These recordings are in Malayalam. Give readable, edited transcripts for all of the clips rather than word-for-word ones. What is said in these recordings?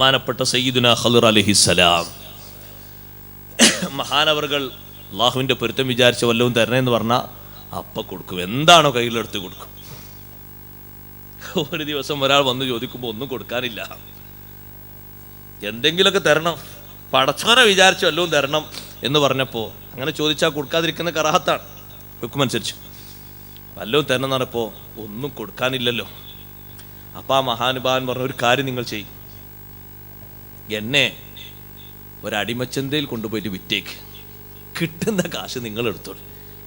ബഹുമാനപ്പെട്ട സയ്യിദുനാ ഖളിർ അലൈഹിസ്സലാം മഹാനവറുകൾ അള്ളാഹുവിൻ്റെ പൊരുത്തം വിചാരിച്ച വല്ലതും തരണേന്ന് പറഞ്ഞാൽ അപ്പം കൊടുക്കും. എന്താണോ കയ്യിലെടുത്ത് കൊടുക്കും. ഒരു ദിവസം ഒരാൾ വന്ന് ചോദിക്കുമ്പോൾ ഒന്നും കൊടുക്കാനില്ല. എന്തെങ്കിലുമൊക്കെ തരണം, പടച്ചോനെ വിചാരിച്ച് വല്ലതും തരണം എന്ന് പറഞ്ഞപ്പോൾ അങ്ങനെ ചോദിച്ചാൽ കൊടുക്കാതിരിക്കുന്ന കറാഹത്താണ് ഹുക്കുമനുസരിച്ച്. വല്ലതും തരണം എന്ന് പറഞ്ഞപ്പോൾ ഒന്നും കൊടുക്കാനില്ലല്ലോ. അപ്പം ആ മഹാനുഭാവൻ പറഞ്ഞ ഒരു കാര്യം നിങ്ങൾ ചെയ്യും, എന്നെ ഒരടിമച്ചന്തയിൽ കൊണ്ടുപോയിട്ട് വിറ്റേക്ക്, കിട്ടുന്ന കാശ് നിങ്ങൾ എടുത്തോളൂ,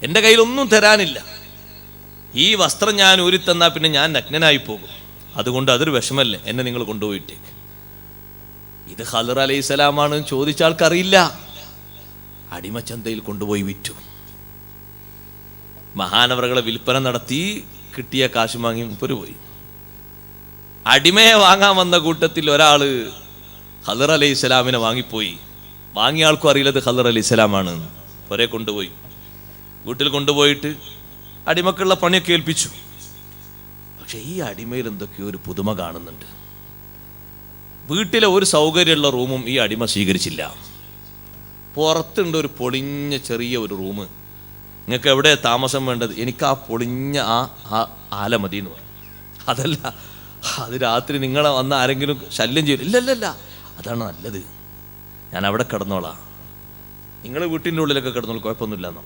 എൻ്റെ കയ്യിലൊന്നും തരാനില്ല. ഈ വസ്ത്രം ഞാൻ ഊരിത്തന്നാൽ പിന്നെ ഞാൻ നഗ്നനായി പോകും, അതുകൊണ്ട് അതൊരു വിഷമല്ലേ, എന്നെ നിങ്ങൾ കൊണ്ടുപോയിട്ടേക്ക്. ഇത് ഖളിർ അലൈഹിസ്സലാമാണ് ചോദിച്ച ആൾക്കറിയില്ല. അടിമച്ചന്തയിൽ കൊണ്ടുപോയി വിറ്റു. മഹാനവറുകളെ വിൽപ്പന നടത്തി കിട്ടിയ കാശ് വാങ്ങി മുപ്പര് പോയി. അടിമയെ വാങ്ങാൻ വന്ന കൂട്ടത്തിൽ ഒരാള് ഖളിർ അലൈഹിസ്സലാമിനെ വാങ്ങിപ്പോയി. വാങ്ങിയ ആൾക്കും അറിയില്ലത് ഖളിർ അലൈഹിസ്സലാമാണ്. പുരേ കൊണ്ടുപോയി, വീട്ടിൽ കൊണ്ടുപോയിട്ട് അടിമക്കുള്ള പണിയൊക്കെ ഏൽപ്പിച്ചു. പക്ഷെ ഈ അടിമയിൽ എന്തൊക്കെയോ ഒരു പുതുമ കാണുന്നുണ്ട്. വീട്ടിലെ ഒരു സൗകര്യമുള്ള റൂമും ഈ അടിമ സ്വീകരിച്ചില്ല. പുറത്തുണ്ട് ഒരു പൊളിഞ്ഞ ചെറിയ ഒരു റൂം. നിങ്ങൾക്ക് എവിടെ താമസം വേണ്ടത്? എനിക്ക് ആ പൊളിഞ്ഞ ആ ആല മതി എന്ന് പറഞ്ഞു. അതല്ല, അത് രാത്രി നിങ്ങളെ വന്ന് ആരെങ്കിലും ശല്യം ചെയ്യും? ഇല്ലല്ല, അതാണ് നല്ലത്, ഞാൻ അവിടെ കിടന്നോളാം, നിങ്ങൾ വീട്ടിൻ്റെ ഉള്ളിലൊക്കെ കിടന്നോളൂ, കുഴപ്പമൊന്നുമില്ല എന്നോ.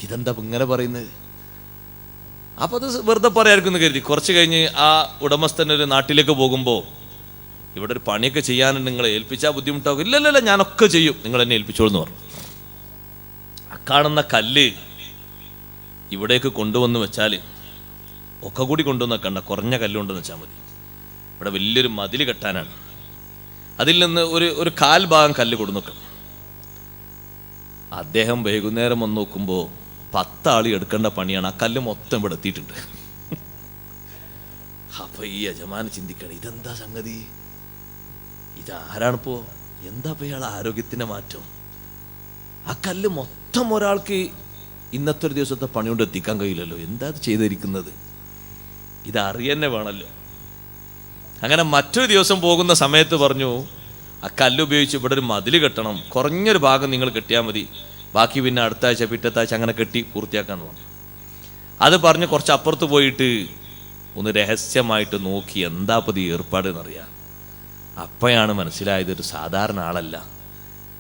ഇതെന്താ ഇങ്ങനെ പറയുന്നത്? അപ്പോൾ അത് വെറുതെ പറയാമായിരിക്കും കരുതി. കുറച്ച് കഴിഞ്ഞ് ആ ഉടമസ്ഥൻ ഒരു നാട്ടിലേക്ക് പോകുമ്പോൾ, ഇവിടെ ഒരു പണിയൊക്കെ ചെയ്യാനുണ്ട്, നിങ്ങളെ ഏൽപ്പിച്ചാൽ ബുദ്ധിമുട്ടാകും. ഇല്ലല്ല, ഞാനൊക്കെ ചെയ്യും, നിങ്ങൾ എന്നെ ഏൽപ്പിച്ചോളൂ എന്ന് പറഞ്ഞു. ആ കാണുന്ന കല്ല് ഇവിടേക്ക് കൊണ്ടുവന്ന് വെച്ചാൽ ഒക്കെ കൂടി കൊണ്ടുവന്ന് വെക്കണ്ട, കുറഞ്ഞ കല്ലുകൊണ്ടെന്ന് വെച്ചാൽ മതി. ഇവിടെ വലിയൊരു മതിൽ കെട്ടാനാണ്. അതിൽ നിന്ന് ഒരു കാൽ ഭാഗം കല്ല് കൊടുന്നു വെക്കണം. അദ്ദേഹം വൈകുന്നേരം വന്ന് നോക്കുമ്പോൾ 10 ആൾ എടുക്കേണ്ട പണിയാണ്. ആ കല്ല് മൊത്തം ഇവിടെ എത്തിയിട്ടുണ്ട്. അപ്പൊ ഈ യജമാനൻ ചിന്തിക്കണം, ഇതെന്താ സംഗതി, ഇതാരാണിപ്പോ, എന്താ ഇപ്പൊ ഇയാളെ ആരോഗ്യത്തിന്റെ മാറ്റം? ആ കല്ല് മൊത്തം ഒരാൾക്ക് ഇന്നത്തെ ഒരു ദിവസത്തെ പണി കൊണ്ട് എത്തിക്കാൻ കഴിയില്ലല്ലോ, എന്താ അത് ചെയ്തിരിക്കുന്നത്? ഇതറിയന്നെ വേണമല്ലോ. അങ്ങനെ മറ്റൊരു ദിവസം പോകുന്ന സമയത്ത് പറഞ്ഞു, ആ കല്ല് ഉപയോഗിച്ച് ഇവിടെ ഒരു മതിൽ കെട്ടണം, കുറഞ്ഞൊരു ഭാഗം നിങ്ങൾ കെട്ടിയാൽ മതി, ബാക്കി പിന്നെ അടുത്ത ആഴ്ച പിറ്റത്താഴ്ച അങ്ങനെ കെട്ടി പൂർത്തിയാക്കാന്ന് പറഞ്ഞു. അത് പറഞ്ഞ് കുറച്ച് അപ്പുറത്ത് പോയിട്ട് ഒന്ന് രഹസ്യമായിട്ട് നോക്കി എന്താ പതി ഏർപ്പാട് എന്നറിയാം. അപ്പോഴാണ് മനസ്സിലായത് ഒരു സാധാരണ ആളല്ല.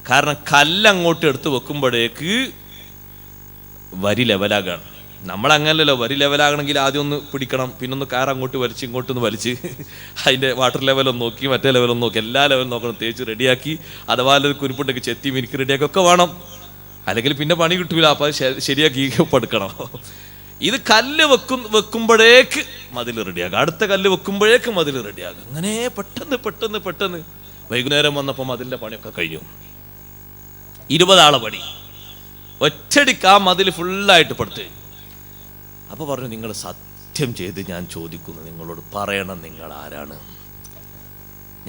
കാരണം കല്ലങ്ങോട്ട് എടുത്ത് വെക്കുമ്പോഴേക്ക് വരി ലെവലാകാണ്. നമ്മളങ്ങനല്ലോ, വരി ലെവലാകണമെങ്കിൽ ആദ്യം ഒന്ന് പിടിക്കണം, പിന്നൊന്ന് കാർ അങ്ങോട്ട് വലിച്ച് ഇങ്ങോട്ടൊന്ന് വലിച്ച് അതിൻ്റെ വാട്ടർ ലെവലൊന്ന് നോക്കി മറ്റേ ലെവലൊന്ന് നോക്കി എല്ലാ ലെവലും നോക്കണം, തേച്ച് റെഡിയാക്കി, അഥവാ ഒരു കുരിപ്പുണ്ടെങ്കിൽ ചെത്തി മിനിക്ക് റെഡിയാക്കി ഒക്കെ വേണം, അല്ലെങ്കിൽ പിന്നെ പണി കിട്ടൂല. അപ്പോൾ അത് ശരിയാക്കി എടുക്കണം. ഇത് കല്ല് വെക്കുമ്പോഴേക്ക് മതിൽ റെഡിയാകും, അടുത്ത കല്ല് വെക്കുമ്പോഴേക്ക് മതിൽ റെഡിയാകും. അങ്ങനെ പെട്ടെന്ന് വൈകുന്നേരം വന്നപ്പോൾ മതിലിൻ്റെ പണിയൊക്കെ കഴിഞ്ഞു. 20 ആളെ പണി ഒറ്റടിക്ക് ആ മതിൽ ഫുള്ളായിട്ട് പെടുത്ത്. അപ്പോൾ പറഞ്ഞു, നിങ്ങൾ സത്യം ചെയ്ത് ഞാൻ ചോദിക്കുന്നു, നിങ്ങളോട് പറയണം നിങ്ങൾ ആരാണ്.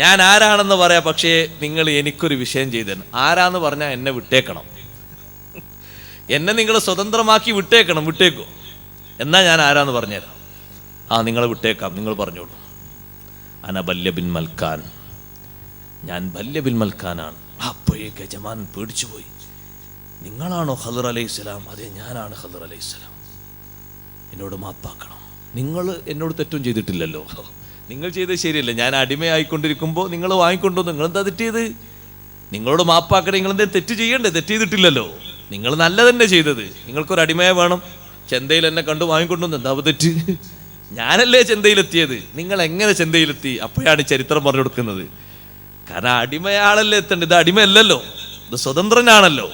ഞാൻ ആരാണെന്ന് പറയാം, പക്ഷേ നിങ്ങൾ എനിക്കൊരു വിഷയം ചെയ്തേന്. ആരാന്ന് പറഞ്ഞാൽ എന്നെ വിട്ടേക്കണം, എന്നെ നിങ്ങൾ സ്വതന്ത്രമാക്കി വിട്ടേക്കൂ. എന്നാ ഞാൻ ആരാന്ന് പറഞ്ഞുതരാം. നിങ്ങളെ വിട്ടേക്കാം, നിങ്ങൾ പറഞ്ഞോളൂ. അന ബല്യ ബിൻ മൽക്കാൻ, ഞാൻ ബല്യ ബിൻ മൽക്കാനാണ്. അപ്പോഴേക്ക് യജമാനൻ പേടിച്ചുപോയി. നിങ്ങളാണോ ഖളിർ അലൈഹിസ്സലാം? അതെ, ഞാനാണ് ഖളിർ അലൈഹിസ്സലാം. എന്നോട് മാപ്പാക്കണം, നിങ്ങൾ എന്നോട് തെറ്റും ചെയ്തിട്ടില്ലല്ലോ, നിങ്ങൾ ചെയ്തത് ശരിയല്ല. ഞാൻ അടിമയായിക്കൊണ്ടിരിക്കുമ്പോൾ നിങ്ങൾ വാങ്ങിക്കൊണ്ടുവന്നു, നിങ്ങളെന്താ തെറ്റിയത്? നിങ്ങളോട് മാപ്പാക്കണം, നിങ്ങളെന്താ തെറ്റ് ചെയ്യണ്ടേ? തെറ്റ് ചെയ്തിട്ടില്ലല്ലോ, നിങ്ങൾ നല്ല തന്നെ ചെയ്തത്. നിങ്ങൾക്കൊരു അടിമയെ വേണം, ചന്തയിൽ എന്നെ കണ്ടു വാങ്ങിക്കൊണ്ടുവന്നു, എന്താ തെറ്റ്? ഞാനല്ലേ ചന്തയിലെത്തിയത്, നിങ്ങൾ എങ്ങനെ ചന്തയിലെത്തി? അപ്പോഴാണ് ചരിത്രം പറഞ്ഞു കൊടുക്കുന്നത്. കാരണം അടിമയാളല്ലേ എത്തേണ്ടത്, ഇത് അടിമയല്ലല്ലോ, ഇത് സ്വതന്ത്രനാണല്ലോ.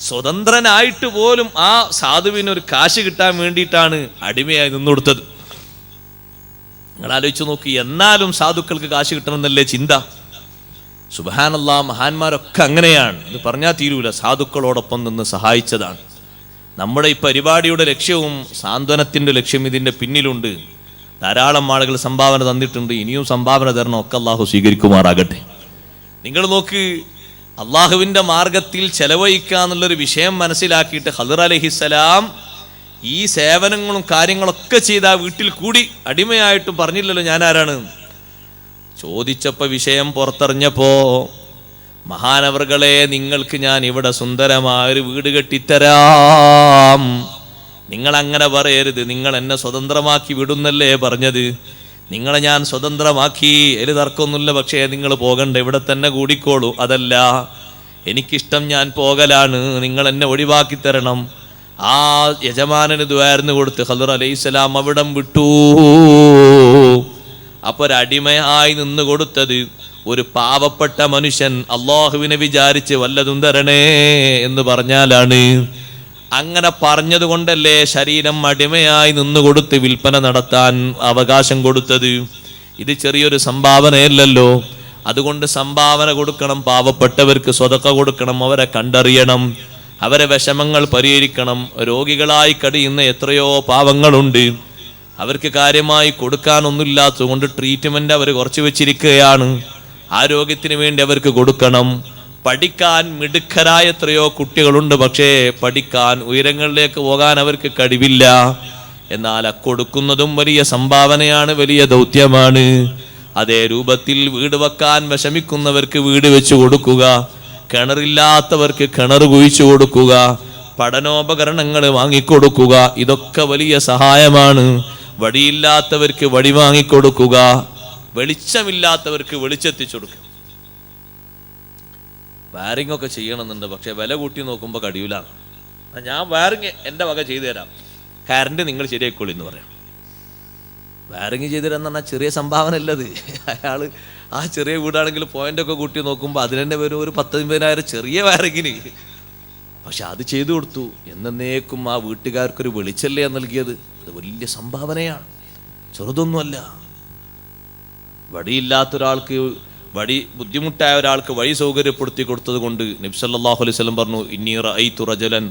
സ്വതന്ത്രനായിട്ട് പോലും ആ സാധുവിന് ഒരു കാശ് കിട്ടാൻ വേണ്ടിയിട്ടാണ് അടിമയായി നിന്നുകൊടുത്തത്. നിങ്ങൾ ആലോചിച്ച് നോക്കി. എന്നാലും സാധുക്കൾക്ക് കാശ് കിട്ടണമെന്നല്ലേ ചിന്ത. സുബ്ഹാനല്ലാഹ്, മഹാന്മാരൊക്കെ അങ്ങനെയാണ്. ഇത് പറഞ്ഞാൽ തീരൂല. സാധുക്കളോടൊപ്പം നിന്ന് സഹായിച്ചതാണ്. നമ്മുടെ ഈ പരിപാടിയുടെ ലക്ഷ്യവും സാന്ത്വനത്തിൻ്റെ ലക്ഷ്യം ഇതിൻ്റെ പിന്നിലുണ്ട്. ധാരാളം ആളുകൾ സംഭാവന തന്നിട്ടുണ്ട്, ഇനിയും സംഭാവന തരണം. ഒക്കെ അള്ളാഹു സ്വീകരിക്കുമാറാകട്ടെ. നിങ്ങൾ നോക്ക്, അള്ളാഹുവിൻ്റെ മാർഗത്തിൽ ചെലവഴിക്കാന്നുള്ളൊരു വിഷയം മനസ്സിലാക്കിയിട്ട് ഖളിർ അലൈഹിസ്സലാം ഈ സേവനങ്ങളും കാര്യങ്ങളൊക്കെ ചെയ്ത് ആ വീട്ടിൽ കൂടി അടിമയായിട്ടും പറഞ്ഞില്ലല്ലോ ഞാൻ ആരാണ്. ചോദിച്ചപ്പോ വിഷയം പുറത്തറിഞ്ഞപ്പോ, മഹാനവർകളെ, നിങ്ങൾക്ക് ഞാൻ ഇവിടെ സുന്ദരമായൊരു വീട് കെട്ടിത്തരാം. നിങ്ങൾ അങ്ങനെ പറയരുത്. നിങ്ങൾ എന്നെ സ്വതന്ത്രമാക്കി വിടുന്നല്ലേ പറഞ്ഞത്. നിങ്ങളെ ഞാൻ സ്വതന്ത്രമാക്കി, ഒരു തർക്കമൊന്നുമില്ല. പക്ഷേ നിങ്ങൾ പോകണ്ട, ഇവിടെ തന്നെ കൂടിക്കോളൂ. അതല്ല, എനിക്കിഷ്ടം ഞാൻ പോകലാണ്, നിങ്ങൾ എന്നെ ഒഴിവാക്കി തരണം. ആ യജമാനന് ദുആർന്ന് കൊടുത്ത് ഖദർ അലൈഹിസ്സലാം അവിടം വിട്ടു. അപ്പൊ ഒരടിമയായി നിന്ന് കൊടുത്തത് ഒരു പാവപ്പെട്ട മനുഷ്യൻ അള്ളാഹുവിനെ വിചാരിച്ച് വല്ലതും തരണേ എന്ന് പറഞ്ഞാലാണ്. അങ്ങനെ പറഞ്ഞത് കൊണ്ടല്ലേ ശരീരം അടിമയായി നിന്നുകൊടുത്ത് വിൽപ്പന നടത്താൻ അവകാശം കൊടുത്തത്. ഇത് ചെറിയൊരു സംഭാവനയല്ലല്ലോ. അതുകൊണ്ട് സംഭാവന കൊടുക്കണം, പാവപ്പെട്ടവർക്ക് സ്വതക്ക കൊടുക്കണം, അവരെ കണ്ടറിയണം, അവരെ വിഷമങ്ങൾ പരിഹരിക്കണം. രോഗികളായി കഴിയുന്ന എത്രയോ പാവങ്ങളുണ്ട്, അവർക്ക് കാര്യമായി കൊടുക്കാനൊന്നുമില്ലാത്തതുകൊണ്ട് ട്രീറ്റ്മെന്റ് അവർ കുറച്ച് വെച്ചിരിക്കുകയാണ്. ആരോഗ്യത്തിന് വേണ്ടി അവർക്ക് കൊടുക്കണം. പഠിക്കാൻ മിടുക്കരായ എത്രയോ കുട്ടികളുണ്ട്, പക്ഷേ പഠിക്കാൻ ഉയരങ്ങളിലേക്ക് പോകാൻ അവർക്ക് കഴിവില്ല. എന്നാൽ കൊടുക്കുന്നതും വലിയ സംഭാവനയാണ്, വലിയ ദൗത്യമാണ്. അതേ രൂപത്തിൽ വീട് വെക്കാൻ വിഷമിക്കുന്നവർക്ക് വീട് വെച്ച് കൊടുക്കുക, കിണറില്ലാത്തവർക്ക് കിണർ കുഴിച്ചു കൊടുക്കുക, പഠനോപകരണങ്ങൾ വാങ്ങിക്കൊടുക്കുക, ഇതൊക്കെ വലിയ സഹായമാണ്. വടിയില്ലാത്തവർക്ക് വടി വാങ്ങിക്കൊടുക്കുക, വെളിച്ചമില്ലാത്തവർക്ക് വെളിച്ചെത്തിച്ചു കൊടുക്കുക. വയറിംഗ് ഒക്കെ ചെയ്യണമെന്നുണ്ട്, പക്ഷെ വില കൂട്ടി നോക്കുമ്പോൾ കഴിയൂല. ഞാൻ വയറിങ് എൻ്റെ വക ചെയ്തു തരാം, കറണ്ട് നിങ്ങൾ ശരിയായിക്കോളി എന്ന് പറയാം. വയറിങ് ചെയ്തു തരാന്ന് പറഞ്ഞാൽ ചെറിയ സംഭാവന അല്ലത്. അയാൾ ആ ചെറിയ വീടാണെങ്കിൽ പോയിന്റൊക്കെ കൂട്ടി നോക്കുമ്പോൾ അതിന് തന്നെ വരും ഒരു 10,000 ചെറിയ വയറിങ്ങിന്. പക്ഷെ അത് ചെയ്തു കൊടുത്തു. എന്നേക്കും ആ വീട്ടുകാർക്കൊരു വെളിച്ചല്ലേ നൽകിയത്. അത് വലിയ സംഭാവനയാണ്, ചെറുതൊന്നുമല്ല. വടിയില്ലാത്ത ഒരാൾക്ക്, വടി ബുദ്ധിമുട്ടായ ഒരാൾക്ക് വഴി സൗകര്യപ്പെടുത്തി കൊടുത്തത് കൊണ്ട് നബി സല്ലല്ലാഹു അലൈഹി വസല്ലം പറഞ്ഞു, ഇന്നി റഅയ്തു റജലൻ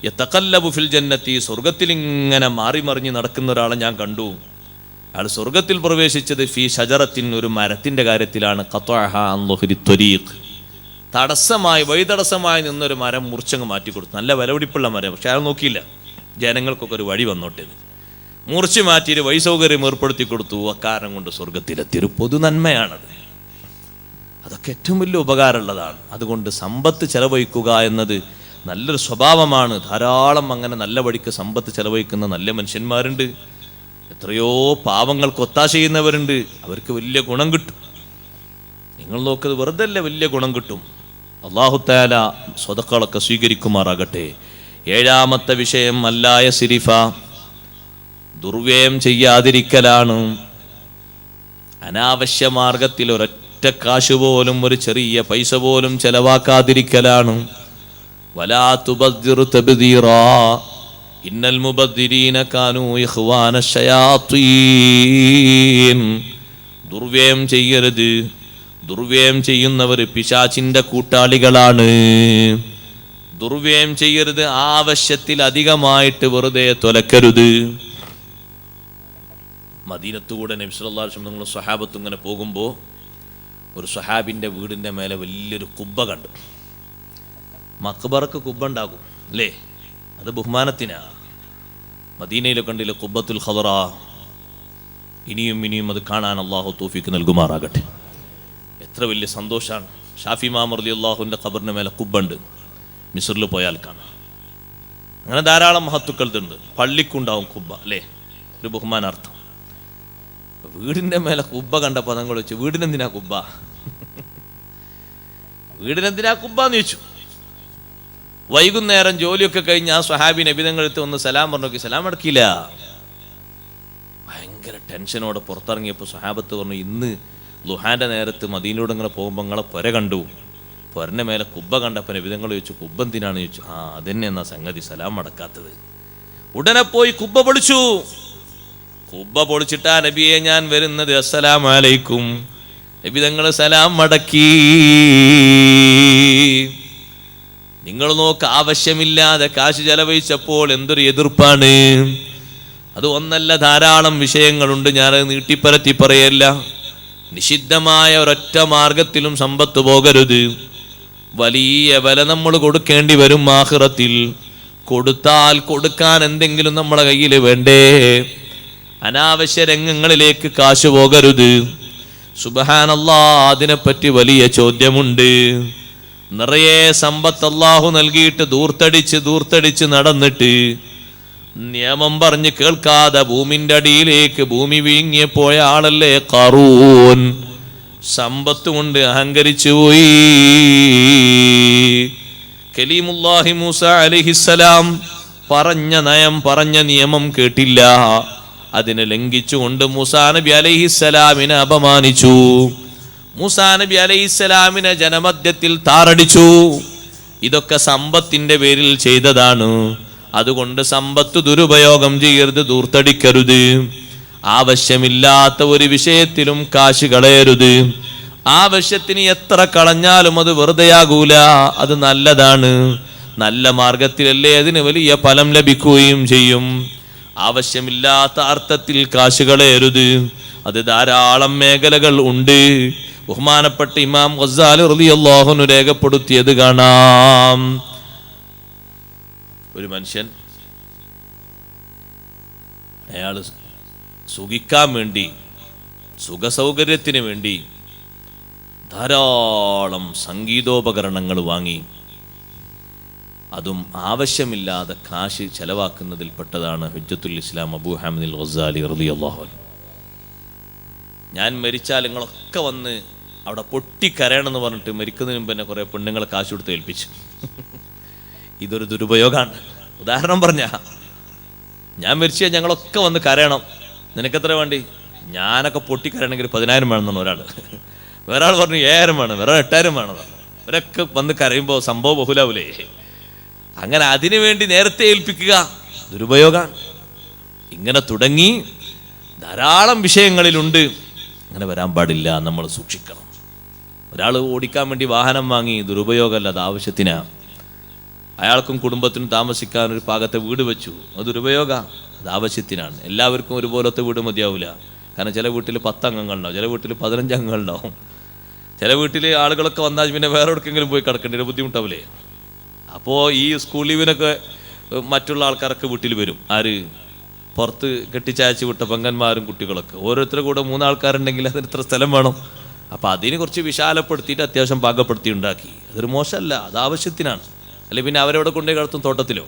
യതഖല്ലബു ഫിൽ ജന്നത്തി, സ്വർഗ്ഗത്തിൽ ഇങ്ങനെ മാറി മറിഞ്ഞ് നടക്കുന്ന ഒരാളെ ഞാൻ കണ്ടു. അയാൾ സ്വർഗ്ഗത്തിൽ പ്രവേശിച്ചത് ഫീ ഷജറത്തിൻ, ഒരു മരത്തിന്റെ കാര്യത്തിലാണ്. ഖത്അഹാ അൻ ളുഹ്രി ത്വരീഖ്, തടസ്സമായി വഴിതടസ്സമായി നിന്നൊരു മരം മുറിച്ചങ്ങ് മാറ്റിക്കൊടുത്തു. നല്ല വിലപിടിപ്പുള്ള മരം, പക്ഷെ അയാൾ നോക്കിയില്ല, ജനങ്ങൾക്കൊക്കെ ഒരു വഴി വന്നോട്ടേത്. മുറിച്ചു മാറ്റിയിട്ട് വഴി സൗകര്യം ഏർപ്പെടുത്തി കൊടുത്തു. അക്കാരണം കൊണ്ട് സ്വർഗത്തിലെത്തി. ഒരു പൊതു നന്മയാണത്. അതൊക്കെ ഏറ്റവും വലിയ ഉപകാരമുള്ളതാണ്. അതുകൊണ്ട് സമ്പത്ത് ചെലവഴിക്കുക എന്നത് നല്ലൊരു സ്വഭാവമാണ്. ധാരാളം അങ്ങനെ നല്ല വഴിക്ക് സമ്പത്ത് ചെലവഴിക്കുന്ന നല്ല മനുഷ്യന്മാരുണ്ട്. എത്രയോ പാവങ്ങൾക്ക് ഒത്താശ ചെയ്യുന്നവരുണ്ട്. അവർക്ക് വലിയ ഗുണം കിട്ടും. നിങ്ങൾ നോക്കുന്നത് വെറുതെ അല്ല, വലിയ ഗുണം കിട്ടും. അല്ലാഹു തആല സ്വതക്കകളൊക്കെ സ്വീകരിക്കുമാറാകട്ടെ. 7ാമത്തെ വിഷയം അല്ലായ സിരിഫ, ദുർവ്യയം ചെയ്യാതിരിക്കലാണ്. അനാവശ്യ മാർഗത്തിൽ ഒരൊറ്റ കാശ് പോലും, ഒരു ചെറിയ പൈസ പോലും ചെലവാക്കാതിരിക്കലാണ്. വലാ തുബദ്ദിർ തബ്ദീറാ ഇന്നൽ മുബദ്ദിരീന കാനൂ ഇഖ്വാന ശയാത്തീൻ. ദുർവ്യയം ചെയ്യരുത്. ദുർവ്യയം ചെയ്യുന്നവർ പിശാചിന്റെ കൂട്ടാളികളാണ്. ദുർവ്യയം ചെയ്യരുത്. ആവശ്യത്തിൽ അധികമായിട്ട് വെറുതെ തൊലക്കരുത്. മദീനത്തുകൂടെ നബി സല്ലല്ലാഹു അലൈഹി വസല്ലം നിങ്ങൾ സ്വഹാബത്ത് ഇങ്ങനെ പോകുമ്പോൾ ഒരു സ്വഹാബിൻ്റെ വീടിൻ്റെ മേലെ വലിയൊരു കുബ്ബ കണ്ടു. മക്ബറക്ക് കുബ്ബ ഉണ്ടാകും അല്ലേ, അത് ബഹുമാനത്തിനാ. മദീനയിലൊക്കെ കണ്ടില്ല കുബ്ബത്തുൽ ഖദറ. ഇനിയും ഇനിയും അത് കാണാൻ അള്ളാഹു തൗഫീഖ് നൽകുമാറാകട്ടെ. എത്ര വലിയ സന്തോഷമാണ്. ഷാഫി ഇമാം റളിയല്ലാഹുവിൻ്റെ ഖബറിൻ്റെ മേലെ കുബ്ബുണ്ട്. മിസ്റിൽ പോയാൽ കാണാം. അങ്ങനെ ധാരാളം മഹത്തുക്കളുണ്ട്. പള്ളിക്കുണ്ടാവും കുബ്ബ അല്ലേ, ഒരു ബഹുമാനാർത്ഥം. വീടിൻ്റെ മേലെ കുബ്ബ കണ്ടപ്പോൾ നിങ്ങൾ വെച്ചു, വീടിനെന്തിനാ കുബ്ബ, വീടിനെന്തിനാ കുബ്ബ എന്ന് ചോദിച്ചു. വൈകുന്നേരം ജോലിയൊക്കെ കഴിഞ്ഞ് ആ സ്വഹാബി നബി തങ്ങളെടുത്ത് വന്ന് സലാം പറഞ്ഞു. സലാം അടക്കിയില്ല. ഭയങ്കര ടെൻഷനോടെ പുറത്തിറങ്ങിയപ്പോൾ സ്വഹാബത്ത് പറഞ്ഞു, ഇന്ന് ലുഹാന്റെ നേരത്ത് മദീനയോട് ഇങ്ങനെ പോകുമ്പോൾ നിങ്ങളെ പുര കണ്ടു. പുരൻ്റെ മേലെ കുബ്ബ കണ്ടപ്പോൾ നബി തങ്ങൾ ചോദിച്ചു, കുബ്ബ എന്തിനാണെന്ന് ചോദിച്ചു. ആ അതന്നെ എന്നാ സംഗതി, സലാം അടക്കാത്തത്. ഉടനെ പോയി കുബ്ബ പൊളിച്ചു. കുബ്ബ പൊളിച്ചിട്ടാ നബിയെ ഞാൻ വരുന്നത്, അസ്സലാമു അലൈക്കും. നബി തങ്ങൾ സലാം മടക്കി. നിങ്ങൾ നോക്ക്, ആവശ്യമില്ലാതെ കാശ് ചെലവഴിച്ചപ്പോൾ എന്തൊരു എതിർപ്പാണ്. അത് ഒന്നല്ല, ധാരാളം വിഷയങ്ങളുണ്ട്. ഞാനത് നീട്ടിപ്പരത്തി പറയല്ല. നിഷിദ്ധമായ ഒരൊറ്റ മാർഗത്തിലും സമ്പത്ത് പോകരുത്. വലിയ വില നമ്മൾ കൊടുക്കേണ്ടി വരും ആഖിറത്തിൽ. കൊടുത്താൽ കൊടുക്കാൻ എന്തെങ്കിലും നമ്മളെ കയ്യിൽ വേണ്ടേ? അനാവശ്യ രംഗങ്ങളിലേക്ക് കാശ് പോകരുത്. സുബ്ഹാനല്ലാഹ്, അതിനെപ്പറ്റി വലിയ ചോദ്യമുണ്ട്. നിറയെ സമ്പത്ത് അല്ലാഹു നൽകിയിട്ട് ദൂർത്തടിച്ച് നടന്നിട്ട് നിയമം പറഞ്ഞ് കേൾക്കാതെ ഭൂമിന്റെ അടിയിലേക്ക് ഭൂമി വീങ്ങിപ്പോയ ആളല്ലേ ഖാറൂൻ. സമ്പത്ത് കൊണ്ട് അഹങ്കരിച്ചു പോയി. കലീമുല്ലാഹി മൂസ അലൈഹിസ്സലാം പറഞ്ഞ നിയമം കേട്ടില്ല. അതിനെ ലംഘിച്ചുകൊണ്ട് മൂസാ നബി അലൈഹിസ്സലാമിനെ അപമാനിച്ചു. മൂസാ നബി അലൈഹിസ്സലാമിനെ ജനമധ്യത്തിൽ താറടിച്ചു. ഇതൊക്കെ സമ്പത്തിന്റെ പേരിൽ ചെയ്തതാണ്. അതുകൊണ്ട് സമ്പത്ത് ദുരുപയോഗം ചെയ്യരുത്, ദൂർത്തടിക്കരുത്. ആവശ്യമില്ലാത്ത ഒരു വിഷയത്തിലും കാശ് കളയരുത്. ആവശ്യത്തിന് എത്ര കളഞ്ഞാലും അത് വെറുതെയാകൂല, അത് നല്ലതാണ്. നല്ല മാർഗത്തിലല്ലേ അതിന് വലിയ ഫലം ലഭിക്കുകയും ചെയ്യും. ആവശ്യമില്ലാത്ത അർത്ഥത്തിൽ കാശ് കളയരുത്. അത് ധാരാളം മേഖലകൾ ഉണ്ട്. ബഹുമാനപ്പെട്ട ഇമാം ഗസാലി റളിയല്ലാഹു അൻഹു രേഖപ്പെടുത്തിയത് കാണാം. ഒരു മനുഷ്യൻ അയാൾ സുഖിക്കാൻ വേണ്ടി, സുഖസൗകര്യത്തിന് വേണ്ടി ധാരാളം സംഗീതോപകരണങ്ങൾ വാങ്ങി. അതും ആവശ്യമില്ലാതെ കാശ് ചെലവാക്കുന്നതിൽപ്പെട്ടതാണ് ഹുജ്ജത്തുൽ ഇസ്ലാം അബൂ ഹാമിദുൽ ഗസാലി റളിയല്ലാഹു അൻഹു. ഞാൻ മരിച്ചാൽ നിങ്ങളൊക്കെ വന്ന് അവിടെ പൊട്ടിക്കരയണമെന്ന് പറഞ്ഞിട്ട് മരിക്കുന്നതിന് മുമ്പ് തന്നെ കുറേ പെണ്ണുങ്ങളെ കാശ് കൊടുത്ത് ഏൽപ്പിച്ചു. ഇതൊരു ദുരുപയോഗമാണ്. ഉദാഹരണം പറഞ്ഞ, ഞാൻ മരിച്ചാൽ ഞങ്ങളൊക്കെ വന്ന് കരയണം, നിനക്കെത്ര വേണ്ടി? ഞാനൊക്കെ പൊട്ടിക്കരയണമെങ്കിൽ 10,000 വേണമെന്നാണ് ഒരാൾ. വേറെ പറഞ്ഞു 7,000 വേണം, വേറെ 8,000 വേണം. ഇവരൊക്കെ വന്ന് കരയുമ്പോൾ സംഭവം ബഹുലാവൂലേ? അങ്ങനെ അതിനു വേണ്ടി നേരത്തെ ഏൽപ്പിക്കുക ദുരുപയോഗമാണ്. ഇങ്ങനെ തുടങ്ങി ധാരാളം വിഷയങ്ങളിലുണ്ട്. അങ്ങനെ വരാൻ പാടില്ല, നമ്മൾ സൂക്ഷിക്കണം. ഒരാൾ ഓടിക്കാൻ വേണ്ടി വാഹനം വാങ്ങി, ദുരുപയോഗമല്ല, അത് ആവശ്യത്തിനാണ്. അയാൾക്കും കുടുംബത്തിനും താമസിക്കാൻ ഒരു പാകത്തെ വീട് വെച്ചു, അത് ദുരുപയോഗമാണ്, അത് ആവശ്യത്തിനാണ്. എല്ലാവർക്കും ഒരുപോലത്തെ വീട് മതിയാവില്ല. കാരണം ചില വീട്ടിൽ 10 അംഗങ്ങളുണ്ടാവും, ചില വീട്ടിൽ 15 അംഗങ്ങളുണ്ടാവും. ചില വീട്ടിൽ ആളുകളൊക്കെ വന്നാൽ പിന്നെ വേറെ എവിടെക്കെങ്കിലും പോയി കിടക്കേണ്ടി ഒരു ബുദ്ധിമുട്ടാവില്ലേ? അപ്പോൾ ഈ സ്കൂൾ ലീവിനൊക്കെ മറ്റുള്ള ആൾക്കാരൊക്കെ വീട്ടിൽ വരും. ആര്? പുറത്ത് കെട്ടിച്ചയച്ച് വിട്ട പെങ്ങന്മാരും കുട്ടികളൊക്കെ. ഓരോരുത്തരുടെ കൂടെ 3 ആൾക്കാരുണ്ടെങ്കിൽ അതിന് ഇത്ര സ്ഥലം വേണം. അപ്പോൾ അതിന് കുറച്ച് വിശാലപ്പെടുത്തിയിട്ട് അത്യാവശ്യം പാകപ്പെടുത്തി ഉണ്ടാക്കി. അതൊരു മോശമല്ല, അത് ആവശ്യത്തിനാണ്. അല്ലെ പിന്നെ അവരവിടെ കൊണ്ടുപോയി കിടത്തും, തോട്ടത്തിലോ?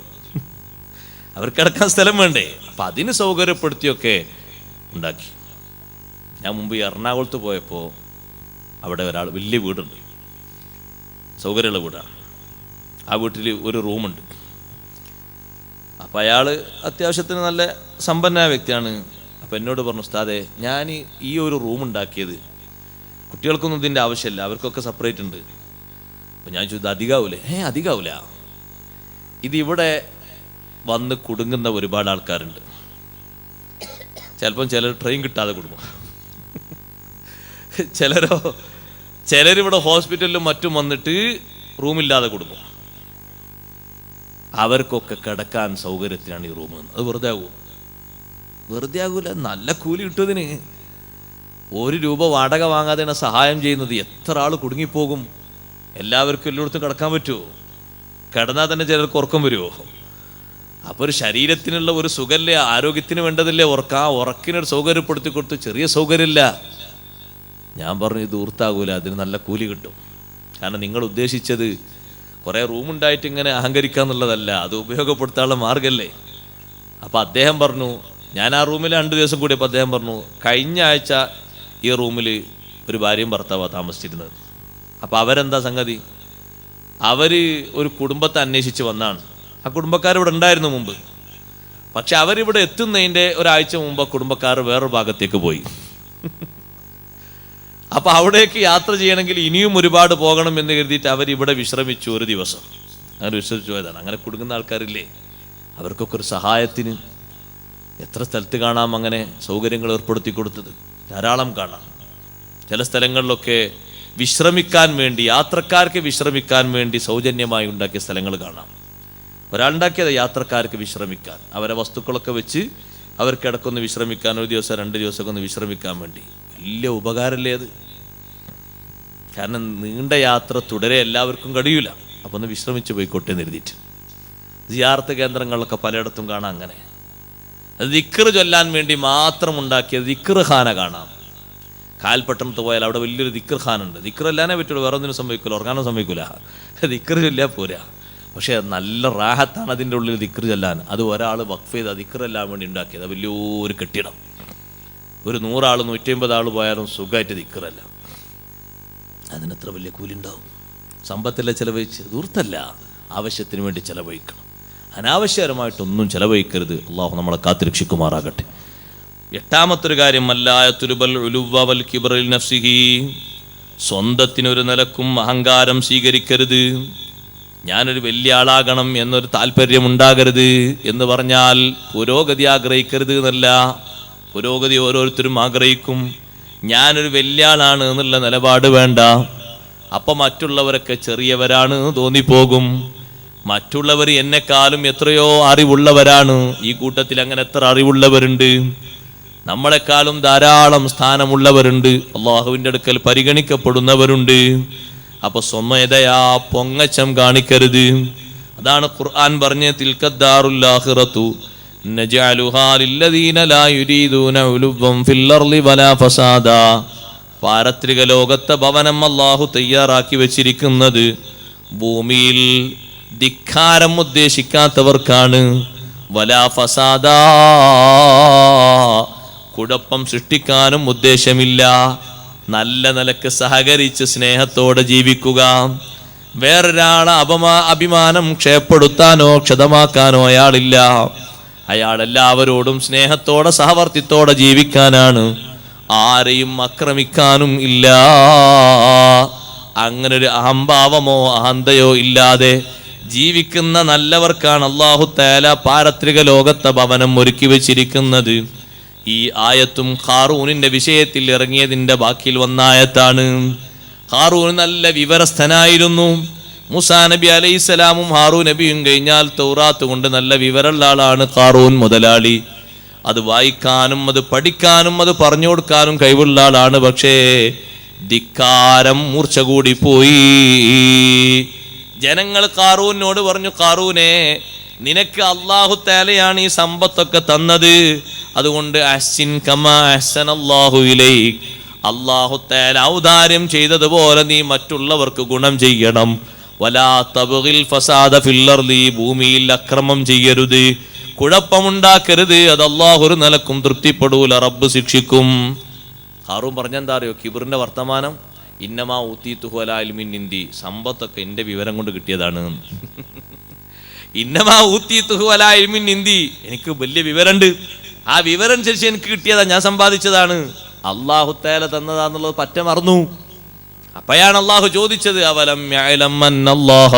അവർക്ക് കിടക്കാൻ സ്ഥലം വേണ്ടേ? അപ്പം അതിന് സൗകര്യപ്പെടുത്തിയൊക്കെ ഉണ്ടാക്കി. ഞാൻ മുമ്പ് എറണാകുളത്ത് പോയപ്പോൾ അവിടെ ഒരാൾ വലിയ വീടുണ്ട്, സൗകര്യമുള്ള വീടാണ്. ആ വീട്ടിൽ ഒരു റൂമുണ്ട്. അപ്പം അയാൾ അത്യാവശ്യത്തിന് നല്ല സമ്പന്നമായ വ്യക്തിയാണ്. അപ്പം എന്നോട് പറഞ്ഞു, ഉസ്താദേ, ഞാൻ ഈ ഒരു റൂം ഉണ്ടാക്കിയത് കുട്ടികൾക്കൊന്നും ഇതിൻ്റെ ആവശ്യമില്ല, അവർക്കൊക്കെ സെപ്പറേറ്റ് ഉണ്ട്. അപ്പം ഞാൻ ചോദിച്ചത് അധികാവൂലേ? അധികാവൂല. ഇതിവിടെ വന്ന് കുടുങ്ങുന്ന ഒരുപാട് ആൾക്കാരുണ്ട്. ചിലപ്പം ചിലർ ട്രെയിൻ കിട്ടാതെ കുടുങ്ങും, ചിലരിവിടെ ഹോസ്പിറ്റലിലും മറ്റും വന്നിട്ട് റൂമില്ലാതെ കൊടുക്കും. അവർക്കൊക്കെ കിടക്കാൻ സൗകര്യത്തിനാണ് ഈ റൂം. അത് വെറുതെ ആകുമോ? വെറുതെ ആകൂല, നല്ല കൂലി കിട്ടുന്നതിന്. 1 രൂപ വാടക വാങ്ങാതെയാണ് സഹായം ചെയ്യുന്നത്. എത്ര ആൾ കുടുങ്ങിപ്പോകും? എല്ലാവർക്കും എല്ലായിടത്തും കിടക്കാൻ പറ്റുമോ? കിടന്നാൽ തന്നെ ചിലർക്ക് ഉറക്കം വരുമോ? അപ്പോൾ ഒരു ശരീരത്തിനുള്ള ഒരു സുഖമല്ലേ, ആരോഗ്യത്തിന് വേണ്ടതല്ലേ ഉറക്കം. ആ ഉറക്കിനൊരു സൗകര്യപ്പെടുത്തി കൊടുത്ത് ചെറിയ സൗകര്യമില്ല. ഞാൻ പറഞ്ഞു, ഇത് ഊർത്താകൂല, അതിന് നല്ല കൂലി കിട്ടും. കാരണം നിങ്ങൾ ഉദ്ദേശിച്ചത് കുറേ റൂമുണ്ടായിട്ട് ഇങ്ങനെ അഹങ്കരിക്കുക എന്നുള്ളതല്ല, അത് ഉപയോഗപ്പെടുത്താനുള്ള മാർഗമല്ലേ. അപ്പോൾ അദ്ദേഹം പറഞ്ഞു, ഞാൻ ആ റൂമിൽ 2 ദിവസം കൂടിയപ്പോൾ അദ്ദേഹം പറഞ്ഞു, കഴിഞ്ഞ ആഴ്ച ഈ റൂമിൽ ഒരു ഭാര്യയും ഭർത്താവാണ് താമസിച്ചിരുന്നത്. അപ്പോൾ അവരെന്താ സംഗതി? അവർ ഒരു കുടുംബത്തെ അന്വേഷിച്ച് വന്നാണ്. ആ കുടുംബക്കാരിവിടെ ഉണ്ടായിരുന്നു മുമ്പ്. പക്ഷെ അവരിവിടെ എത്തുന്നതിൻ്റെ ഒരാഴ്ച മുമ്പ് കുടുംബക്കാർ വേറൊരു ഭാഗത്തേക്ക് പോയി. അപ്പം അവിടേക്ക് യാത്ര ചെയ്യണമെങ്കിൽ ഇനിയും ഒരുപാട് പോകണം എന്ന് കരുതിയിട്ട് അവരിവിടെ വിശ്രമിച്ചു ഒരു ദിവസം. അങ്ങനെ വിശ്രമിച്ചു പോയതാണ്. അങ്ങനെ കുടുങ്ങുന്ന ആൾക്കാരില്ലേ, അവർക്കൊക്കെ ഒരു സഹായത്തിന് എത്ര സ്ഥലത്ത് കാണാം അങ്ങനെ സൗകര്യങ്ങൾ ഏർപ്പെടുത്തി കൊടുത്തത്, ധാരാളം കാണാം. ചില സ്ഥലങ്ങളിലൊക്കെ വിശ്രമിക്കാൻ വേണ്ടി, യാത്രക്കാർക്ക് വിശ്രമിക്കാൻ വേണ്ടി സൗജന്യമായി ഉണ്ടാക്കിയ സ്ഥലങ്ങൾ കാണാം. ഒരാളുണ്ടാക്കിയത് യാത്രക്കാർക്ക് വിശ്രമിക്കാൻ, അവരെ വസ്തുക്കളൊക്കെ വെച്ച് അവർക്ക് ഇടക്കൊന്ന് വിശ്രമിക്കാൻ, 1 ദിവസം 2 ദിവസമൊക്കെ ഒന്ന് വിശ്രമിക്കാൻ വേണ്ടി. വലിയ ഉപകാരമല്ലേ അത്? കാരണം നീണ്ട യാത്ര തുടരെ എല്ലാവർക്കും കഴിയൂല. അപ്പോൾ ഒന്ന് വിശ്രമിച്ച് പോയിക്കോട്ടെ എന്ന് എഴുതിയിട്ട്. സിയാറത്ത് കേന്ദ്രങ്ങളിലൊക്കെ പലയിടത്തും കാണാം അങ്ങനെ. ദിക്ർ ചൊല്ലാൻ വേണ്ടി മാത്രം ഉണ്ടാക്കിയ ദിക്ർ ഖാന കാണാം. കാൽപട്ടണത്ത് പോയാൽ അവിടെ വലിയൊരു ദിക്ർ ഖാനുണ്ട്. ദിക്റല്ലാനേ പറ്റുള്ളൂ, വേറെ ഒന്നിനും സംഭവിക്കില്ല, ഉറങ്ങാനും സംഭവിക്കില്ല. ദിക്ർ ചൊല്ലിയാൽ പോരാ. പക്ഷേ നല്ല റാഹത്താണ് അതിൻ്റെ ഉള്ളിൽ ദിക്ർ ചൊല്ലാൻ. അത് ഒരാൾ വഖഫ് ചെയ്ത് ദിക്റെല്ലാൻ വേണ്ടി ഉണ്ടാക്കിയത്. വലിയൊരു കെട്ടിടം. ഒരു 100 ആൾ 150 ആൾ പോയാലും സുഖമായിട്ട് ദിക്റല്ല. അതിനെത്ര വലിയ കൂലി ഉണ്ടാവും. സമ്പത്തെല്ലാം ചിലവഴിച്ച് ദൂർത്തല്ല, ആവശ്യത്തിന് വേണ്ടി ചിലവഴിക്കണം. അനാവശ്യകരമായിട്ടൊന്നും ചിലവഴിക്കരുത്. അള്ളാഹു നമ്മളെ കാത്തുരക്ഷിക്കുമാറാകട്ടെ. 8ാമത്തൊരു കാര്യം, സ്വന്തത്തിനൊരു നിലക്കും അഹങ്കാരം സ്വീകരിക്കരുത്. ഞാനൊരു വലിയ ആളാകണം എന്നൊരു താല്പര്യം ഉണ്ടാകരുത്. എന്ന് പറഞ്ഞാൽ പുരോഗതി ആഗ്രഹിക്കരുത് എന്നല്ല. പുരോഗതി ഓരോരുത്തരും ആഗ്രഹിക്കും. ഞാനൊരു വലിയ ആളാണ് എന്നുള്ള നിലപാട് വേണ്ട. അപ്പം മറ്റുള്ളവരൊക്കെ ചെറിയവരാണ് തോന്നിപ്പോകും. മറ്റുള്ളവർ എന്നെക്കാളും എത്രയോ അറിവുള്ളവരാണ്. ഈ കൂട്ടത്തിൽ അങ്ങനെ എത്ര അറിവുള്ളവരുണ്ട്. നമ്മളെക്കാളും ധാരാളം സ്ഥാനമുള്ളവരുണ്ട്. അള്ളാഹുവിൻ്റെ അടുക്കൽ പരിഗണിക്കപ്പെടുന്നവരുണ്ട്. അപ്പൊ സ്വമേധയാ പൊങ്ങച്ചം കാണിക്കരുത്. അതാണ് ഖുർആൻ പറഞ്ഞ തിൽക്കദ്ദാറുൽ ആഖിറതു നജഅലുഹാ ലില്ലദീന ലാ യുരീദൂന ഉലുവ്വൻ ഫിൽ അർളി വലാ ഫസാദാ. പാരത്രിക ലോകത്തെ ഭവനം അല്ലാഹു തയ്യാറാക്കി വെച്ചിരിക്കുന്നത് ഭൂമിയിൽ ധിക്കാരം ഉദ്ദേശിക്കാത്തവർക്കാണ്. വലാ ഫസാദാ, കുഴപ്പം സൃഷ്ടിക്കാനും ഉദ്ദേശമില്ല. നല്ല നിലക്ക് സഹകരിച്ച് സ്നേഹത്തോടെ ജീവിക്കുക. വേറൊരാളെ അഭിമാനം ക്ഷയപ്പെടുത്താനോ ക്ഷതമാക്കാനോ അയാളില്ല. അയാൾ എല്ലാവരോടും സ്നേഹത്തോടെ സഹവർത്തിത്തോടെ ജീവിക്കാനാണ്. ആരെയും ആക്രമിക്കാനും ഇല്ല. അങ്ങനെ ഒരു അഹംഭാവമോ അഹന്തയോ ഇല്ലാതെ ജീവിക്കുന്ന നല്ലവർക്കാണ് അല്ലാഹു തആല പാരത്രിക ലോകത്തെ ഭവനം ഒരുക്കി വെച്ചിരിക്കുന്നത്. ഈ ആയത്തും ഖാറൂനിന്റെ വിഷയത്തിൽ ഇറങ്ങിയതിന്റെ ബാക്കിയിൽ വന്ന ആയത്താണ്. ഖാറൂൻ നല്ല വിവരസ്ഥനായിരുന്നു. മൂസാ നബി അലൈഹിസ്സലാമും ഹാറൂൻ നബിയും കഴിഞ്ഞാൽ തൗറാത്ത് കൊണ്ട് നല്ല വിവരമുള്ള ആളാണ് ഖാറൂൻ മുതലാളി. അത് വായിക്കാനും അത് പഠിക്കാനും അത് പറഞ്ഞു കൊടുക്കാനും കഴിവുള്ള ആളാണ്. പക്ഷേ ധിക്കാരം മൂർച്ച കൂടി പോയി. ജനങ്ങൾ ഖാറൂനോട് പറഞ്ഞു, ഖാറൂനെ, നിനക്ക് അല്ലാഹു തആലയാണ് ഈ സമ്പത്തൊക്കെ തന്നത്. അതുകൊണ്ട് അഹ്സിൻ കമാ അഹ്സനല്ലാഹു ഇലൈക്, അല്ലാഹു തആല ഔദാര്യം ചെയ്തതുപോലെ നീ മറ്റുള്ളവർക്ക് ഗുണം ചെയ്യണം. വലാ തബ്ഗിൽ ഫസാദ ഫിൽ അർളി, ഭൂമിയിൽ അക്രമം ചെയ്യരുത്, കുഴപ്പമുണ്ടാക്കരുത്. അത് അല്ലാഹു ഒരു നിലക്കും തൃപ്തിപ്പെടൂല, റബ്ബ് ശിക്ഷിക്കും. ഹാറൂൻ പറഞ്ഞെന്താ അറിയോ? കിബറിന്റെ വർത്തമാനം. ഇന്നമാ ഊതീതുഹു അലാ ഇൽമിൻ ഇൻദി, സമ്പത്തൊക്കെ എൻ്റെ വിവരം കൊണ്ട് കിട്ടിയതാണ്. ഇന്നമാ ഊതീതുഹു അലാ ഇൽമിൻ ഇൻദി, എനിക്ക് വലിയ വിവരമുണ്ട്. ആ വിവരം അനുസരിച്ച് എനിക്ക് കിട്ടിയതാ, ഞാൻ സമ്പാദിച്ചതാണ്. അല്ലാഹു തആല തന്നതാന്നുള്ളത് പറ്റ മറന്നു. അപ്പോഴാണ് അല്ലാഹു ചോദിച്ചത്, അവലം യഅലം അന്നല്ലാഹ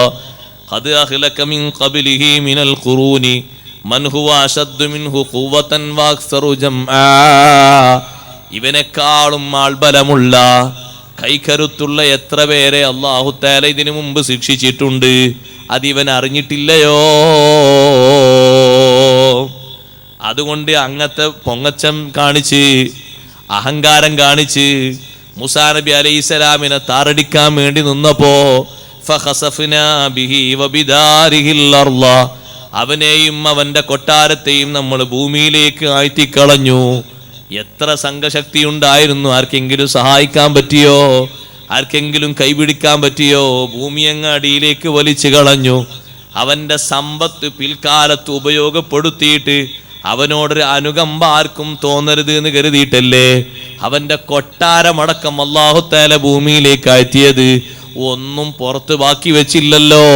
ഖദ് അഖ്ലക മിൻ ഖബ്ലിഹി മിനൽ ഖുറൂനി മൻ ഹുവ അശദ്ദു മിൻഹു ഖുവ്വതൻ വഅക്സറു ജംആ. ഇവനെക്കാളും ആൾബലമുള്ള കൈകരുത്തുള്ള എത്ര പേരെ അല്ലാഹു തആല ഇതിനു മുമ്പ് ശിക്ഷിച്ചിട്ടുണ്ട്. അതിവൻ അറിഞ്ഞിട്ടില്ലയോ? അതുകൊണ്ട് അങ്ങത്തെ പൊങ്ങച്ചം കാണിച്ച് അഹങ്കാരം കാണിച്ച് മൂസാ നബി അലൈഹിസ്സലാമിനെ താറടിക്കാൻ വേണ്ടി നിന്നപ്പോ ഫഖസഫ്നാ ബിഹി വബിദാരിഹിൽ അർള, അവനെയും അവന്റെ കൊട്ടാരത്തെയും നമ്മൾ ഭൂമിയിലേക്ക് ആഴ്ത്തിക്കളഞ്ഞു. എത്ര സംഘശക്തി ഉണ്ടായിരുന്നു! ആർക്കെങ്കിലും സഹായിക്കാൻ പറ്റിയോ? ആർക്കെങ്കിലും കൈപിടിക്കാൻ പറ്റിയോ? ഭൂമി അങ്ങ് അടിയിലേക്ക് വലിച്ചു കളഞ്ഞു. അവന്റെ സമ്പത്ത് പിൽക്കാലത്ത് ഉപയോഗപ്പെടുത്തിയിട്ട് അവനോടൊരു അനുകമ്പ ആർക്കും തോന്നരുത് എന്ന് കരുതിയിട്ടല്ലേ അവന്റെ കൊട്ടാരമടക്കം അല്ലാഹു തആല ഭൂമിയിലേക്ക് ആഴ്ത്തിയത്. ഒന്നും പുറത്ത് ബാക്കി വെച്ചില്ലല്ലോ.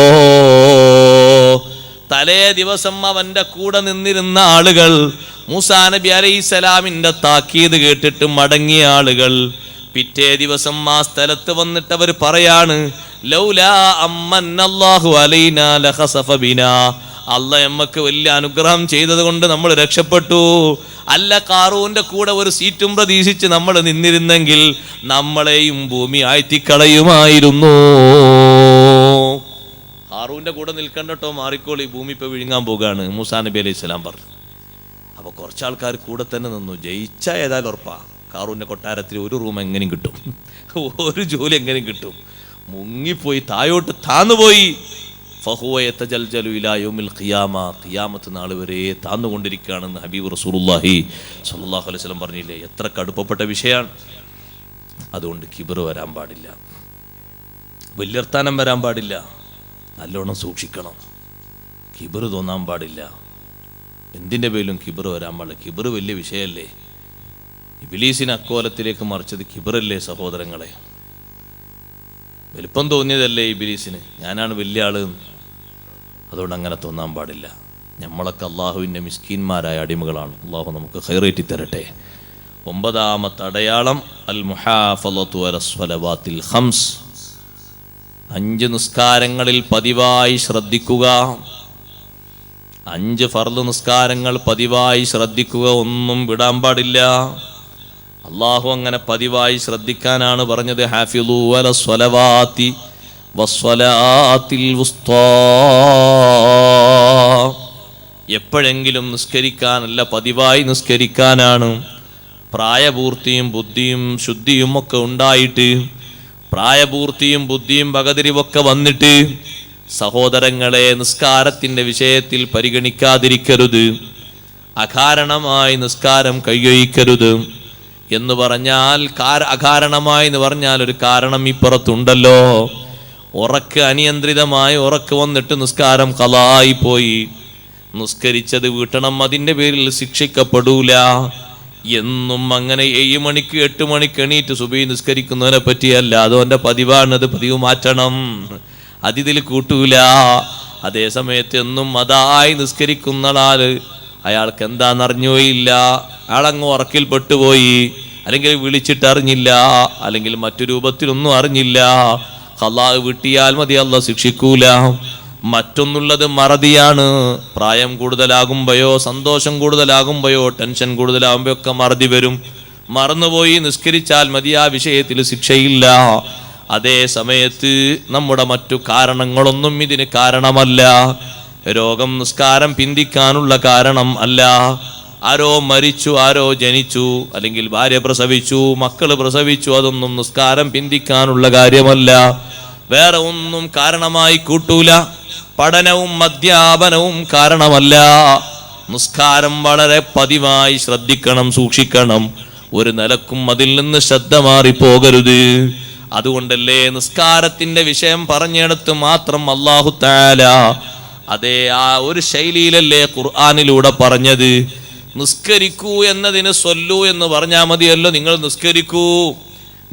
തലേ ദിവസം അവന്റെ കൂടെ നിന്നിരുന്ന ആളുകൾ, മൂസാ നബി അലൈഹിസ്സലാമിന്റെ താക്കീത് കേട്ടിട്ട് മടങ്ങിയ ആളുകൾ, പിറ്റേ ദിവസം ആ സ്ഥലത്ത് വന്നിട്ട് അവർ പറയാണ്, ലൗലാ അമ്മന്നല്ലാഹു അലൈനാ ലഖസഫ ബിനാ, അല്ലാഹ് നമ്മക്ക് വലിയ അനുഗ്രഹം ചെയ്തത് കൊണ്ട് നമ്മൾ രക്ഷപ്പെട്ടു. അല്ല, ഖാറൂന്റെ കൂടെ ഒരു സീറ്റും പ്രതീക്ഷിച്ച് നമ്മൾ നിന്നിരുന്നെങ്കിൽ നമ്മളെയും ഭൂമി ആഴ്ത്തിക്കളയുമായിരുന്നു. ഖാറൂന്റെ കൂടെ നിൽക്കണ്ടട്ടോ, മാറിക്കോളി, ഭൂമി ഇപ്പൊ വിഴുങ്ങാൻ പോകാണ് മൂസാ നബി അലൈഹി സ്വലാം പറഞ്ഞു. അപ്പൊ കുറച്ചാൾക്കാർ കൂടെ തന്നെ നിന്നു. ജയിച്ച ഏതായാലും ഉറപ്പാ ഖാറൂന്റെ കൊട്ടാരത്തിൽ ഒരു റൂം എങ്ങനെയും കിട്ടും, ഒരു ജോലി എങ്ങനെയും കിട്ടും. മുങ്ങിപ്പോയി, തായോട്ട് താന്നുപോയി. ഫഹുവ യതജൽജലു ഇലാ യൗമിൽ ഖിയാമ, ഖിയാമത്ത് നാൾ വരെ താന്നുകൊണ്ടിരിക്കുകയാണെന്ന് ഹബീബ് റസൂലുള്ളാഹി സ്വല്ലല്ലാഹു അലൈഹി വസല്ലം പറഞ്ഞില്ലേ? എത്ര കടുപ്പപ്പെട്ട വിഷയമാണ്. അതുകൊണ്ട് കിബർ വരാൻ പാടില്ല, വലിയർത്താനം വരാൻ പാടില്ല, നല്ലോണം സൂക്ഷിക്കണം. കിബർ തോന്നാൻ പാടില്ല. എന്തിൻ്റെ പേരിലും കിബർ വരാൻ പാടില്ല. കിബർ വലിയ വിഷയമല്ലേ. ഇബ്ലീസിനെ അക്കോലത്തിലേക്ക് മറിച്ചത് കിബറല്ലേ സഹോദരങ്ങളെ. വലിപ്പം തോന്നിയതല്ലേ ഇബ്ലീസിന്, ഞാനാണ് വലിയ ആള്. അതുകൊണ്ട് അങ്ങനെ തോന്നാൻ പാടില്ല. നമ്മളൊക്കെ അള്ളാഹുവിൻ്റെ മിസ്കീന്മാരായ അടിമകളാണ്. അള്ളാഹു നമുക്ക് ഖൈറേറ്റി തരട്ടെ. 9ാമത്തെ അടയാളം അൽ മുഹാഫളതു അലസ് സ്വലവാത്തിൽ ഖംസ്. 5 നിസ്കാരങ്ങളിൽ പതിവായി ശ്രദ്ധിക്കുക. 5 ഫർള് നിസ്കാരങ്ങൾ പതിവായി ശ്രദ്ധിക്കുക, ഒന്നും വിടാൻ പാടില്ല. അള്ളാഹു അങ്ങനെ പതിവായി ശ്രദ്ധിക്കാനാണ് പറഞ്ഞത്. ഹാഫിളു അലസ് സ്വലവാതി വസ്സലാത്തിൽ വുസ്താ. എപ്പോഴെങ്കിലും നിസ്കരിക്കാനല്ല, പതിവായി നിസ്കരിക്കാനാണ്. പ്രായപൂർത്തിയും ബുദ്ധിയും ശുദ്ധിയും ഒക്കെ ഉണ്ടായിട്ട്, പ്രായപൂർത്തിയും ബുദ്ധിയും വകതിരിവൊക്കെ വന്നിട്ട് സഹോദരങ്ങളെ നിസ്കാരത്തിൻ്റെ വിഷയത്തിൽ പരിഗണിക്കാതിരിക്കരുത്. അകാരണമായി നിസ്കാരം കൈയൊഴിക്കരുത്. എന്ന് പറഞ്ഞാൽ അകാരണമായി എന്ന് പറഞ്ഞാൽ ഒരു കാരണം ഇപ്പുറത്തുണ്ടല്ലോ. ഉറക്ക് അനിയന്ത്രിതമായി ഉറക്ക് വന്നിട്ട് നിസ്കാരം ഖളായി പോയി, നിസ്കരിച്ചത് വീട്ടണം, അതിൻ്റെ പേരിൽ ശിക്ഷിക്കപ്പെടൂല. എന്നും അങ്ങനെ 7 മണിക്ക് 8 മണിക്ക് എണീറ്റ് സുബഹി നിസ്കരിക്കുന്നവനെ പറ്റിയല്ല, അതോൻ്റെ പതിവാണത്, പതിവ് മാറ്റണം, അതിതിൽ കൂട്ടൂല. അതേ സമയത്ത് എന്നും അതായി നിസ്കരിക്കുന്ന ആള് അയാൾക്ക് എന്താണെന്നറിഞ്ഞോയില്ല, അയാളങ്ങ് ഉറക്കിൽ പെട്ടുപോയി, അല്ലെങ്കിൽ വിളിച്ചിട്ട് അറിഞ്ഞില്ല, അല്ലെങ്കിൽ മറ്റു രൂപത്തിലൊന്നും അറിഞ്ഞില്ല, ഖളാ വീട്ടിയാൽ മതി, അല്ലാഹു ശിക്ഷിക്കൂല. മറ്റൊന്നുള്ളത് മറതിയാണ്. പ്രായം കൂടുതലാകുമ്പോഴോ സന്തോഷം കൂടുതലാകുമ്പോഴോ ടെൻഷൻ കൂടുതലാകുമ്പോഴോ ഒക്കെ മറതി വരും. മറന്നുപോയി നിസ്കരിച്ചാൽ മതി, ആ വിഷയത്തിൽ ശിക്ഷയില്ല. അതേ സമയത്ത് നമ്മുടെ മറ്റു കാരണങ്ങളൊന്നും ഇതിന് കാരണമല്ല. രോഗം നിസ്കാരം പിന്തിക്കാനുള്ള കാരണം അല്ല. ആരോ മരിച്ചു, ആരോ ജനിച്ചു, അല്ലെങ്കിൽ ഭാര്യ പ്രസവിച്ചു, മക്കള് പ്രസവിച്ചു, അതൊന്നും നിസ്കാരം പിന്തിക്കാനുള്ള കാര്യമല്ല. വേറെ ഒന്നും കാരണമായി കൂട്ടൂല. പഠനവും അധ്യാപനവും കാരണമല്ല. നിസ്കാരം വളരെ പതിവായി ശ്രദ്ധിക്കണം, സൂക്ഷിക്കണം. ഒരു നിലക്കും അതിൽ നിന്ന് ശ്രദ്ധ മാറിപ്പോകരുത്. അതുകൊണ്ടല്ലേ നിസ്കാരത്തിന്റെ വിഷയം പറഞ്ഞെടുത്ത് മാത്രം അല്ലാഹു തആല അതേ ആ ഒരു ശൈലിയിലല്ലേ ഖുർആനിലൂടെ പറഞ്ഞത്. നിസ്കരിക്കൂ എന്നതിന് സ്വല്ലു എന്ന് പറഞ്ഞാൽ മതിയല്ലോ. നിങ്ങൾ നിസ്കരിക്കൂ,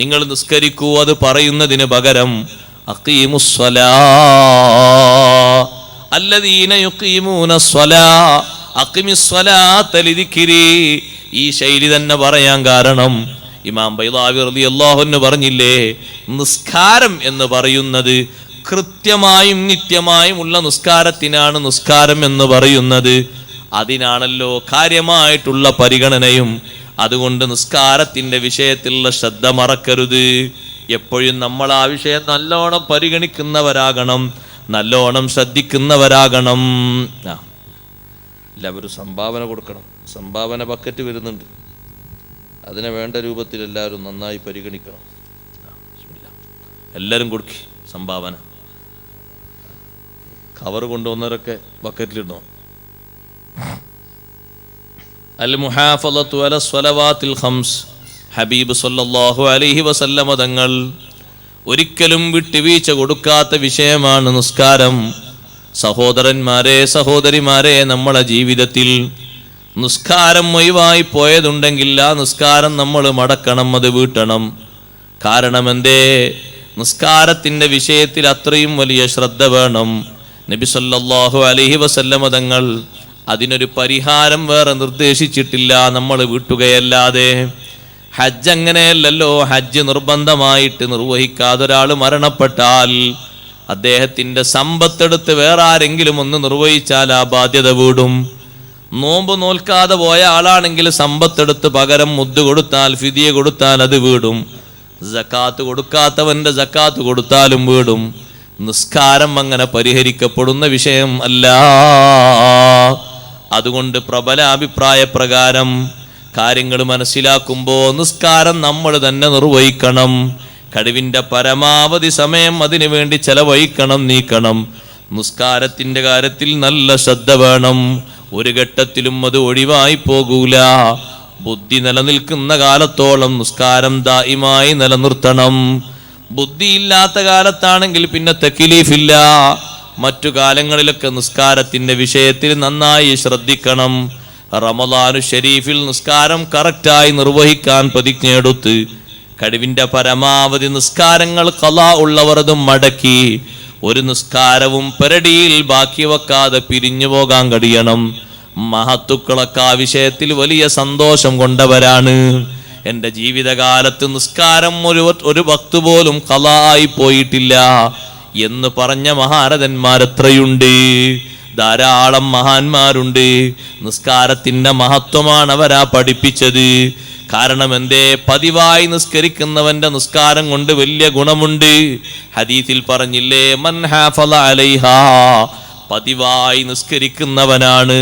നിങ്ങൾ നിസ്കരിക്കൂ, അത് പറയുന്നതിന് പകരം അഖീമുസ്സലാ അല്ലദീന യുഖീമൂനസ്സലാ അഖിമിസ്സലാത ലിദിക്രി. ഈ ശൈലി തന്നെ പറയാൻ കാരണം ഇമാം ബൈളാവി റളിയല്ലാഹു അൻഹു പറഞ്ഞില്ലേ, നിസ്കാരം എന്ന് പറയുന്നത് കൃത്യമായും നിത്യമായും ഉള്ള നിസ്കാരത്തിനാണ് നിസ്കാരം എന്ന് പറയുന്നത്. അതിനാണല്ലോ കാര്യമായിട്ടുള്ള പരിഗണനയും. അതുകൊണ്ട് നിസ്കാരത്തിന്റെ വിഷയത്തിലുള്ള ശ്രദ്ധ മറക്കരുത്. എപ്പോഴും നമ്മൾ ആ വിഷയം നല്ലോണം പരിഗണിക്കുന്നവരാകണം, നല്ലോണം ശ്രദ്ധിക്കുന്നവരാകണം. എല്ലാവരും സംഭാവന കൊടുക്കണം. സംഭാവന ബക്കറ്റ് വരുന്നുണ്ട്, അതിനെ വേണ്ട രൂപത്തിൽ എല്ലാവരും നന്നായി പരിഗണിക്കണം. എല്ലാവരും കൊടുക്കി സംഭാവന. കവർ കൊണ്ടുവന്നവരൊക്കെ ബക്കറ്റിലിടണോ. അൽ മുഹാഫളതു അല സ്വലവാത്തിൽ ഖംസ്. ഹബീബ് സല്ലല്ലാഹു അലൈഹി വസല്ലമ തങ്ങൾ ഒരിക്കലും വിട്ടുവീഴ്ച കൊടുക്കാത്ത വിഷയമാണ് നിസ്കാരം. സഹോദരന്മാരെ, സഹോദരിമാരെ, നമ്മളെ ജീവിതത്തിൽ നിസ്കാരം ഒഴിവായി പോയതുണ്ടെങ്കിൽ ആ നിസ്കാരം നമ്മൾ മടക്കണം, അത് വീട്ടണം. കാരണം എന്തേ? നിസ്കാരത്തിന്റെ വിഷയത്തിൽ അത്രയും വലിയ ശ്രദ്ധ വേണം. നബി സല്ലല്ലാഹു അലൈഹി വസല്ലമ തങ്ങൾ അതിനൊരു പരിഹാരം വേറെ നിർദ്ദേശിച്ചിട്ടില്ല, നമ്മൾ വീട്ടുകയല്ലാതെ. ഹജ്ജ് അങ്ങനെയല്ലല്ലോ. ഹജ്ജ് നിർബന്ധമായിട്ട് നിർവഹിക്കാതെ ഒരാൾ മരണപ്പെട്ടാൽ അദ്ദേഹത്തിന്റെ സമ്പത്തെടുത്ത് വേറെ ആരെങ്കിലും ഒന്ന് നിർവഹിച്ചാൽ ആ ബാധ്യത വീടും. നോമ്പ് നോൽക്കാതെ പോയ ആളാണെങ്കിൽ സമ്പത്തെടുത്ത് പകരം മുദ്ദ് കൊടുത്താൽ, ഫിദിയ കൊടുത്താൽ അത് വീടും. സക്കാത്ത് കൊടുക്കാത്തവന്റെ സക്കാത്ത് കൊടുത്താലും വീടും. നിസ്കാരം അങ്ങനെ പരിഹരിക്കപ്പെടുന്ന വിഷയം അല്ല. അതുകൊണ്ട് പ്രബല അഭിപ്രായ പ്രകാരം കാര്യങ്ങൾ മനസ്സിലാക്കുമ്പോൾ നിസ്കാരം നമ്മൾ തന്നെ നിർവഹിക്കണം. കഴിവിന്റെ പരമാവധി സമയം അതിനു വേണ്ടി ചെലവഴിക്കണം, നീക്കണം. നിസ്കാരത്തിന്റെ കാര്യത്തിൽ നല്ല ശ്രദ്ധ വേണം. ഒരു ഘട്ടത്തിലും അത് ഒഴിവായി പോകൂല. ബുദ്ധി നിലനിൽക്കുന്ന കാലത്തോളം നിസ്കാരം ദായിമായി നിലനിർത്തണം. ബുദ്ധിയില്ലാത്ത കാലത്താണെങ്കിൽ പിന്നെ തക്ലീഫില്ല. മറ്റു കാലങ്ങളിലൊക്കെ നിസ്കാരത്തിന്റെ വിഷയത്തിൽ നന്നായി ശ്രദ്ധിക്കണം. റമളാനു ഷരീഫിൽ നിസ്കാരം കറക്റ്റായി നിർവഹിക്കാൻ പ്രതിജ്ഞയെടുത്ത് കഴിവിന്റെ പരമാവധി നിസ്കാരങ്ങൾ ഖളാ ഉള്ളവർ അത് മടക്കി ഒരു നിസ്കാരവും പെരടിയിൽ ബാക്കി വെക്കാതെ പിരിഞ്ഞു പോകാൻ കഴിയണം. മഹത്തുക്കളൊക്കെ ആ വിഷയത്തിൽ വലിയ സന്തോഷം കൊണ്ടവരാണ്. എൻ്റെ ജീവിതകാലത്ത് നിസ്കാരം ഒരു വക്ത് പോലും ഖളാ ആയി പോയിട്ടില്ല എന്ന് പറഞ്ഞ മഹാരഥന്മാരെത്രയുണ്ട്. ധാരാളം മഹാന്മാരുണ്ട്. നിസ്കാരത്തിന്റെ മഹത്വമാണ് അവരാ പഠിപ്പിച്ചത്. കാരണം എന്തേ? പതിവായി നിസ്കരിക്കുന്നവന്റെ നിസ്കാരം കൊണ്ട് വലിയ ഗുണമുണ്ട്. ഹദീസിൽ പറഞ്ഞില്ലേ, മൻ ഹാഫള അലൈഹാ, പതിവായി നിസ്കരിക്കുന്നവനാണ്,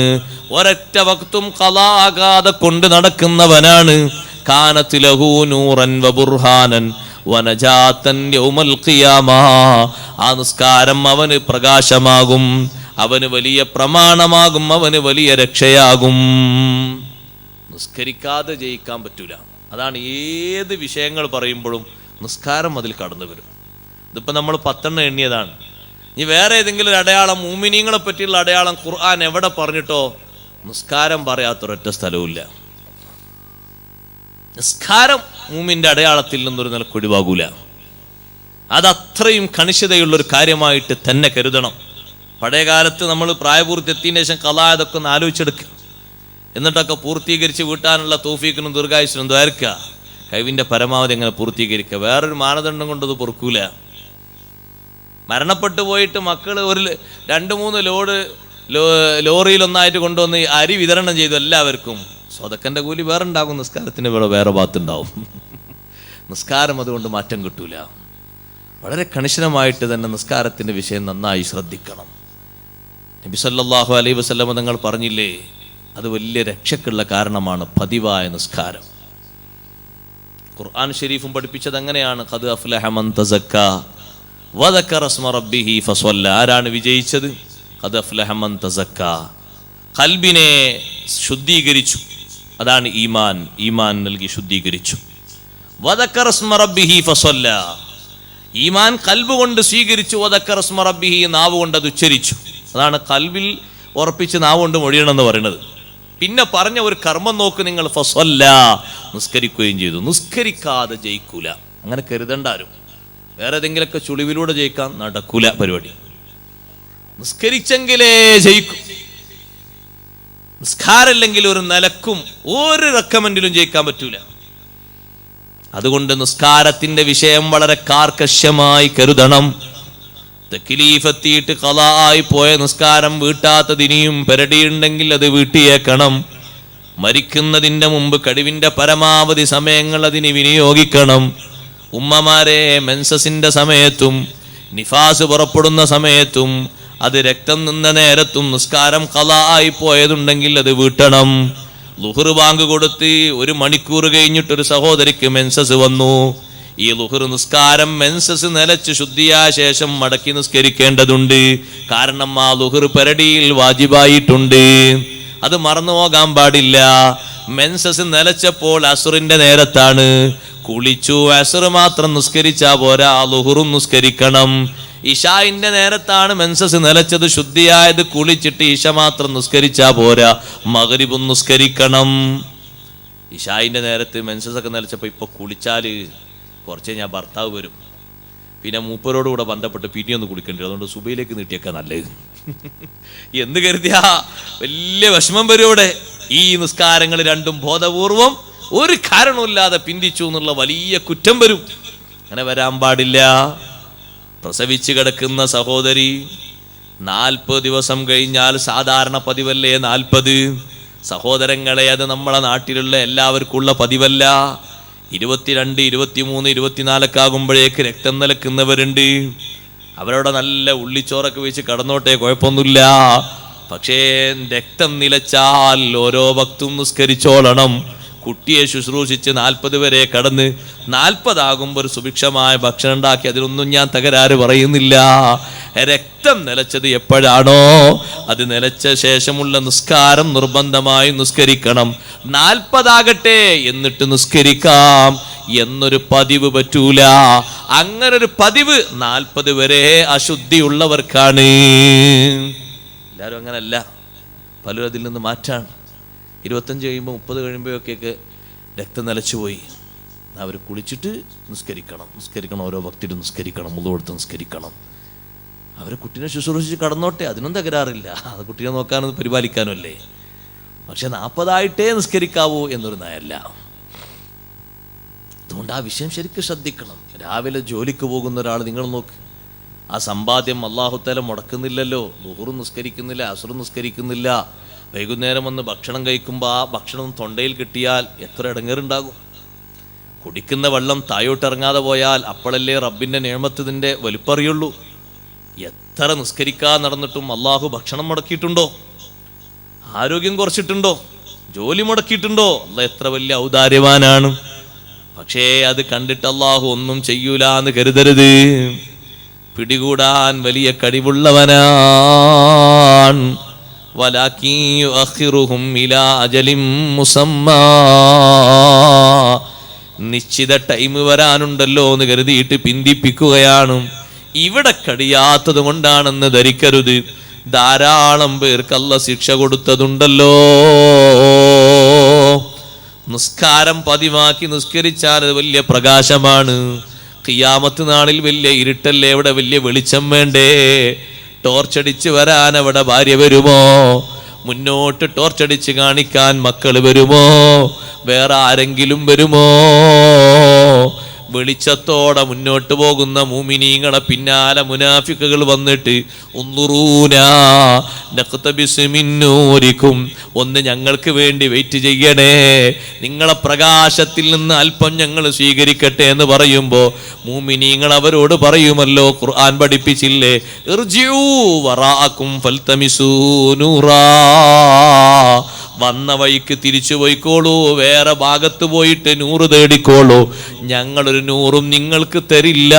ഒരൊറ്റ വക്തും ഖളാ ആകാതെ കൊണ്ട് നടക്കുന്നവനാണ്, കാനത് ലഹു നൂറൻ വബുർഹാനൻ വനജാതൻ യൗമൽ ഖിയാമ, ആ നിസ്കാരം അവന് പ്രകാശമാകും, അവന് വലിയ പ്രമാണമാകും, അവന് വലിയ രക്ഷയാകും. നിസ്കരിക്കാതെ ജയിക്കാൻ പറ്റൂല. അതാണ് ഏത് വിഷയങ്ങൾ പറയുമ്പോഴും നിസ്കാരം അതിൽ കടന്നു വരും. ഇതിപ്പോൾ നമ്മൾ 10 എണ്ണിയതാണ്. ഇനി വേറെ ഏതെങ്കിലും ഒരു അടയാളം, മുഅ്മിനീങ്ങളെ പറ്റിയുള്ള അടയാളം ഖുർആൻ എവിടെ പറഞ്ഞിട്ടോ നിസ്കാരം പറയാത്തൊരൊറ്റ സ്ഥലവുമില്ല. നിസ്കാരം മുഅ്മിന്റെ അടയാളത്തിൽ നിന്നൊരു നിലക്ക് ഒഴിവാകൂല. അതത്രയും കണിശതയുള്ളൊരു കാര്യമായിട്ട് തന്നെ കരുതണം. പഴയ കാലത്ത് നമ്മൾ പ്രായപൂർത്തി എത്തിയതിനു ശേഷം ഖളാ അതൊക്കെ ഒന്ന് ആലോചിച്ചെടുക്കുക. എന്നിട്ടൊക്കെ പൂർത്തീകരിച്ച് വീട്ടാനുള്ള തൗഫീഖിനും ദീർഘായുസ്സിനും ദ്വാരക്കുക. കഴിവിന്റെ പരമാവധി എങ്ങനെ പൂർത്തീകരിക്കുക. വേറൊരു മാനദണ്ഡം കൊണ്ടത് പൊറുക്കൂല. മരണപ്പെട്ടു പോയിട്ട് മക്കള് ഒരു 2-3 ലോറിയിൽ കൊണ്ടുവന്ന് അരി വിതരണം ചെയ്തു എല്ലാവർക്കും. സ്വതക്കന്റെ കൂലി വേറെ ഉണ്ടാകും, നിസ്കാരത്തിന് വേറെ ഭാഗത്തുണ്ടാവും. നിസ്കാരം അതുകൊണ്ട് മാറ്റം കിട്ടൂല. വളരെ കണിശനമായിട്ട് തന്നെ നിസ്കാരത്തിന്റെ വിഷയം നന്നായി ശ്രദ്ധിക്കണം. നബി സല്ലല്ലാഹു അലൈഹി വസല്ലം തങ്ങൾ പറഞ്ഞില്ലേ, അത് വലിയ രക്ഷക്കുള്ള കാരണമാണ് പതിവായ നിസ്കാരം. ഖുർആൻ ഷരീഫും പഠിപ്പിച്ചത് അങ്ങനെയാണ്. ഖദ് അഫ്ലഹ മൻ തസക്ക വദക്കറ സ്മ റബ്ബിഹി ഫസല്ല. ആരാണ് വിജയിച്ചത്? ഖദ് അഫ്ലഹ മൻ തസക്ക, ഖൽബിനെ ശുദ്ധീകരിച്ചു, അതാണ് ഈമാൻ. ഈമാൻ നൽകി ശുദ്ധീകരിച്ചു. വദക്കറ സ്മ റബ്ബിഹി ഫസല്ല, ഈമാൻ ഖൽബ് കൊണ്ട് സ്വീകരിച്ചു. വദക്കറ സ്മ റബ്ബിഹി, നാവ് കൊണ്ട് അത് ഉച്ചരിച്ചു. അതാണ് ഖൽബിൽ ഉറപ്പിച്ച് നാവ് കൊണ്ട് മൊഴിയണം എന്ന് പറയുന്നത്. പിന്നെ പറഞ്ഞ ഒരു കർമ്മം നോക്ക് നിങ്ങൾ, ഫസല്ല, നിസ്കരിക്കുകയും ചെയ്തു. നിസ്കരിക്കാതെ ജയിക്കൂല, അങ്ങനെ കരുതണ്ടാരും. വേറെ ഏതെങ്കിലുമൊക്കെ ചുളിവിലൂടെ ജയിക്കാൻ നടക്കൂല പരിപാടി. നിസ്കരിച്ചെങ്കിലേ ജയിക്കും. നിസ്കാരമില്ലെങ്കിൽ ഒരു നിലക്കും ഒരു റെക്കമെൻഡിലും ജയിക്കാൻ പറ്റൂല. അതുകൊണ്ട് നിസ്കാരത്തിന്റെ വിഷയം വളരെ കാർക്കശ്യമായി കരുതണം. തക്ലീഫെത്തിയിട്ട് ഖളാ ആയി പോയ നിസ്കാരം വീട്ടാത്തതിനിയും പെരടിയുണ്ടെങ്കിൽ അത് വീട്ടിയേക്കണം. മരിക്കുന്നതിന്റെ മുമ്പ് കഴിവിന്റെ പരമാവധി സമയങ്ങൾ അതിന് വിനിയോഗിക്കണം. ഉമ്മമാരെ, മെൻസസിന്റെ സമയത്തും നിഫാസ് പുറപ്പെടുന്ന സമയത്തും അത് രക്തം നിന്ന നേരത്തും നിസ്കാരം ഖളാ ആയി പോയതുണ്ടെങ്കിൽ അത് വീട്ടണം. ളുഹർ ബാങ്ക് കൊടുത്ത് 1 മണിക്കൂർ കഴിഞ്ഞിട്ടൊരു സഹോദരിക്ക് മെൻസസ് വന്നു. ഈ ളുഹർ നിസ്കാരം മെൻസസ് നിലച്ച് ശുദ്ധിയായ ശേഷം മടക്കി നിസ്കരിക്കേണ്ടതുണ്ട്. കാരണം ആ ളുഹർ പെരടിയിൽ വാജിബായിട്ടുണ്ട്, അത് മറന്നു പോകാൻ പാടില്ല. മെൻസസ് നിലച്ചപ്പോൾ അസുറിന്റെ നേരത്താണ്. കുളിച്ചു അസുർ മാത്രം നിസ്കരിച്ചാ പോരാ, ളുഹറും നിസ്കരിക്കണം. ഇശായിന്റെ നേരത്താണ് മെൻസസ് നിലച്ചത്, ശുദ്ധിയായത്, കുളിച്ചിട്ട് ഇശ മാത്രം നിസ്കരിച്ചാ പോരാ, മഗ്രിബും നിസ്കരിക്കണം. ഇശായിന്റെ നേരത്ത് മെൻസസ് ഒക്കെ നിലച്ചപ്പോ ഇപ്പൊ കുളിച്ചാല് കുറച്ച് കഴിഞ്ഞാൽ ഭർത്താവ് വരും, പിന്നെ മൂപ്പരോടുകൂടെ ബന്ധപ്പെട്ട് പിന്നെ ഒന്ന് കുളിക്കേണ്ടി, അതുകൊണ്ട് സുബൈയിലേക്ക് നീട്ടിയേക്കാ നല്ലത് എന്ന് കരുതിയാ വലിയ വിഷമം വരും. ഇവിടെ ഈ നിസ്കാരങ്ങൾ രണ്ടും ബോധപൂർവം ഒരു കാരണമില്ലാതെ പിന്തിച്ചു എന്നുള്ള വലിയ കുറ്റം വരും. അങ്ങനെ വരാൻ പാടില്ല. പ്രസവിച്ച് കിടക്കുന്ന സഹോദരി 40 ദിവസം കഴിഞ്ഞാൽ സാധാരണ പതിവല്ലേ 40? സഹോദരങ്ങളെ, അത് നമ്മളെ നാട്ടിലുള്ള എല്ലാവർക്കുള്ള പതിവല്ല. 22, 23, 24 ആകുമ്പോഴേക്ക് രക്തം നിലക്കുന്നവരുണ്ട്. അവരോട് നല്ല ഉള്ളിച്ചോറൊക്കെ വെച്ച് കടന്നോട്ടെ, കുഴപ്പമൊന്നുമില്ല. പക്ഷേ രക്തം നിലച്ചാൽ ഓരോ ഭക്തും നിസ്കരിച്ചോളണം. കുട്ടിയെ ശുശ്രൂഷിച്ച് 40 വരെ കടന്ന് 40 ആകുമ്പോൾ ഒരു സുഭിക്ഷമായ ഭക്ഷണം ഉണ്ടാക്കി, അതിനൊന്നും ഞാൻ തകരാറ് പറയുന്നില്ല. രക്തം നിലച്ചത് എപ്പോഴാണോ അത് നിലച്ച ശേഷമുള്ള നിസ്കാരം നിർബന്ധമായി നിസ്കരിക്കണം. 40 ആകട്ടെ എന്നിട്ട് നിസ്കരിക്കാം എന്നൊരു പതിവ് പറ്റൂല. അങ്ങനൊരു പതിവ് 40 വരെ അശുദ്ധിയുള്ളവർക്കാണ്. എല്ലാവരും അങ്ങനല്ല, പലരും അതിൽ നിന്ന് മാറ്റാണ്. 25 കഴിയുമ്പോൾ 30 കഴിയുമ്പോഴൊക്കെ രക്തം നിലച്ചുപോയി. അവർ കുളിച്ചിട്ട് നിസ്കരിക്കണം, ഓരോ ഭക്തിരും നിസ്കരിക്കണം, മുതലെടുത്ത് നിസ്കരിക്കണം. അവർ കുട്ടീനെ ശുശ്രൂഷിച്ച് കടന്നോട്ടെ, അതിനും തകരാറില്ല. അത് കുട്ടീനെ നോക്കാനും പരിപാലിക്കാനും അല്ലേ. പക്ഷെ 40 ആയിട്ടേ നിസ്കരിക്കാവൂ എന്നൊരു നയമല്ല. അതുകൊണ്ട് ആ വിഷയം ശരിക്കും ശ്രദ്ധിക്കണം. രാവിലെ ജോലിക്ക് പോകുന്ന ഒരാൾ നിങ്ങൾ നോക്ക്, ആ സമ്പാദ്യം അല്ലാഹുത്തആല മുടക്കുന്നില്ലല്ലോ. ളുഹുറും നിസ്കരിക്കുന്നില്ല, അസ്റും നിസ്കരിക്കുന്നില്ല. വൈകുന്നേരം വന്ന് ഭക്ഷണം കഴിക്കുമ്പോൾ ആ ഭക്ഷണം തൊണ്ടയിൽ കിട്ടിയാൽ എത്ര ഇടങ്ങേറുണ്ടാകും. കുടിക്കുന്ന വെള്ളം തായോട്ടിറങ്ങാതെ പോയാൽ അപ്പോഴല്ലേ റബ്ബിൻ്റെ നിഅമത്തിൻ്റെ വലിപ്പറിയുള്ളൂ. എത്ര നിസ്കരിക്കാൻ നടന്നിട്ടും അള്ളാഹു ഭക്ഷണം മുടക്കിയിട്ടുണ്ടോ? ആരോഗ്യം കുറച്ചിട്ടുണ്ടോ? ജോലി മുടക്കിയിട്ടുണ്ടോ? അള്ളാഹ് എത്ര വലിയ ഔദാര്യവാനാണ്. പക്ഷേ അത് കണ്ടിട്ട് അള്ളാഹു ഒന്നും ചെയ്യൂല എന്ന് കരുതരുത്. പിടികൂടാൻ വലിയ കഴിവുള്ളവനാണ്. വലാകിൻ യുഅഖിറുഹും ഇലാ അജലിൻ മുസമ്മാ, നിശ്ചിത ടൈം വരാനുണ്ടല്ലോ എന്ന് കരുതിയിട്ട് പിന്തിപ്പിക്കുകയാണ്. ഇവിടെ കഴിയാത്തത് കൊണ്ടാണെന്ന് ധരിക്കരുത്. ധാരാളം പേർക്ക് അല്ലാഹ് ശിക്ഷ കൊടുത്തതുണ്ടല്ലോ. നിസ്കാരം പതിവാക്കി നിസ്കരിച്ചാൽ അത് വലിയ പ്രകാശമാണ്. ഖിയാമത്ത് നാളിൽ വലിയ ഇരുട്ടല്ലേ, ഇവിടെ വലിയ വെളിച്ചം വേണ്ടേ? ടോർച്ചടിച്ച് വരാൻ അവിടെ ഭാര്യ വരുമോ? മുന്നോട്ട് ടോർച്ചടിച്ച് കാണിക്കാൻ മക്കൾ വരുമോ? വേറെ ആരെങ്കിലും വരുമോ? വെളിച്ചത്തോടെ മുന്നോട്ട് പോകുന്ന മുഅ്മിനീങ്ങളെ പിന്നാലെ മുനാഫിക്കുകൾ വന്നിട്ട് ഉൻദുറൂനാ നഖ്തബിസ് മിൻ നൂരിക്കും, ഒന്ന് ഞങ്ങൾക്ക് വേണ്ടി വെയിറ്റ് ചെയ്യണേ, നിങ്ങളെ പ്രകാശത്തിൽ നിന്ന് അല്പം ഞങ്ങൾ സ്വീകരിക്കട്ടെ എന്ന് പറയുമ്പോൾ മുഅ്മിനീങ്ങൾ അവരോട് പറയുമല്ലോ, ഖുർആൻ പഠിപ്പിച്ചില്ലേ, ഇർജിഊ വറാഅക്കും ഫൽതമിസൂ നൂറാ, വന്ന വഴിക്ക് തിരിച്ചു പോയിക്കോളൂ, വേറെ ഭാഗത്ത് പോയിട്ട് നൂറ് തേടിക്കോളൂ, ഞങ്ങളൊരു നൂറും നിങ്ങൾക്ക് തരില്ല.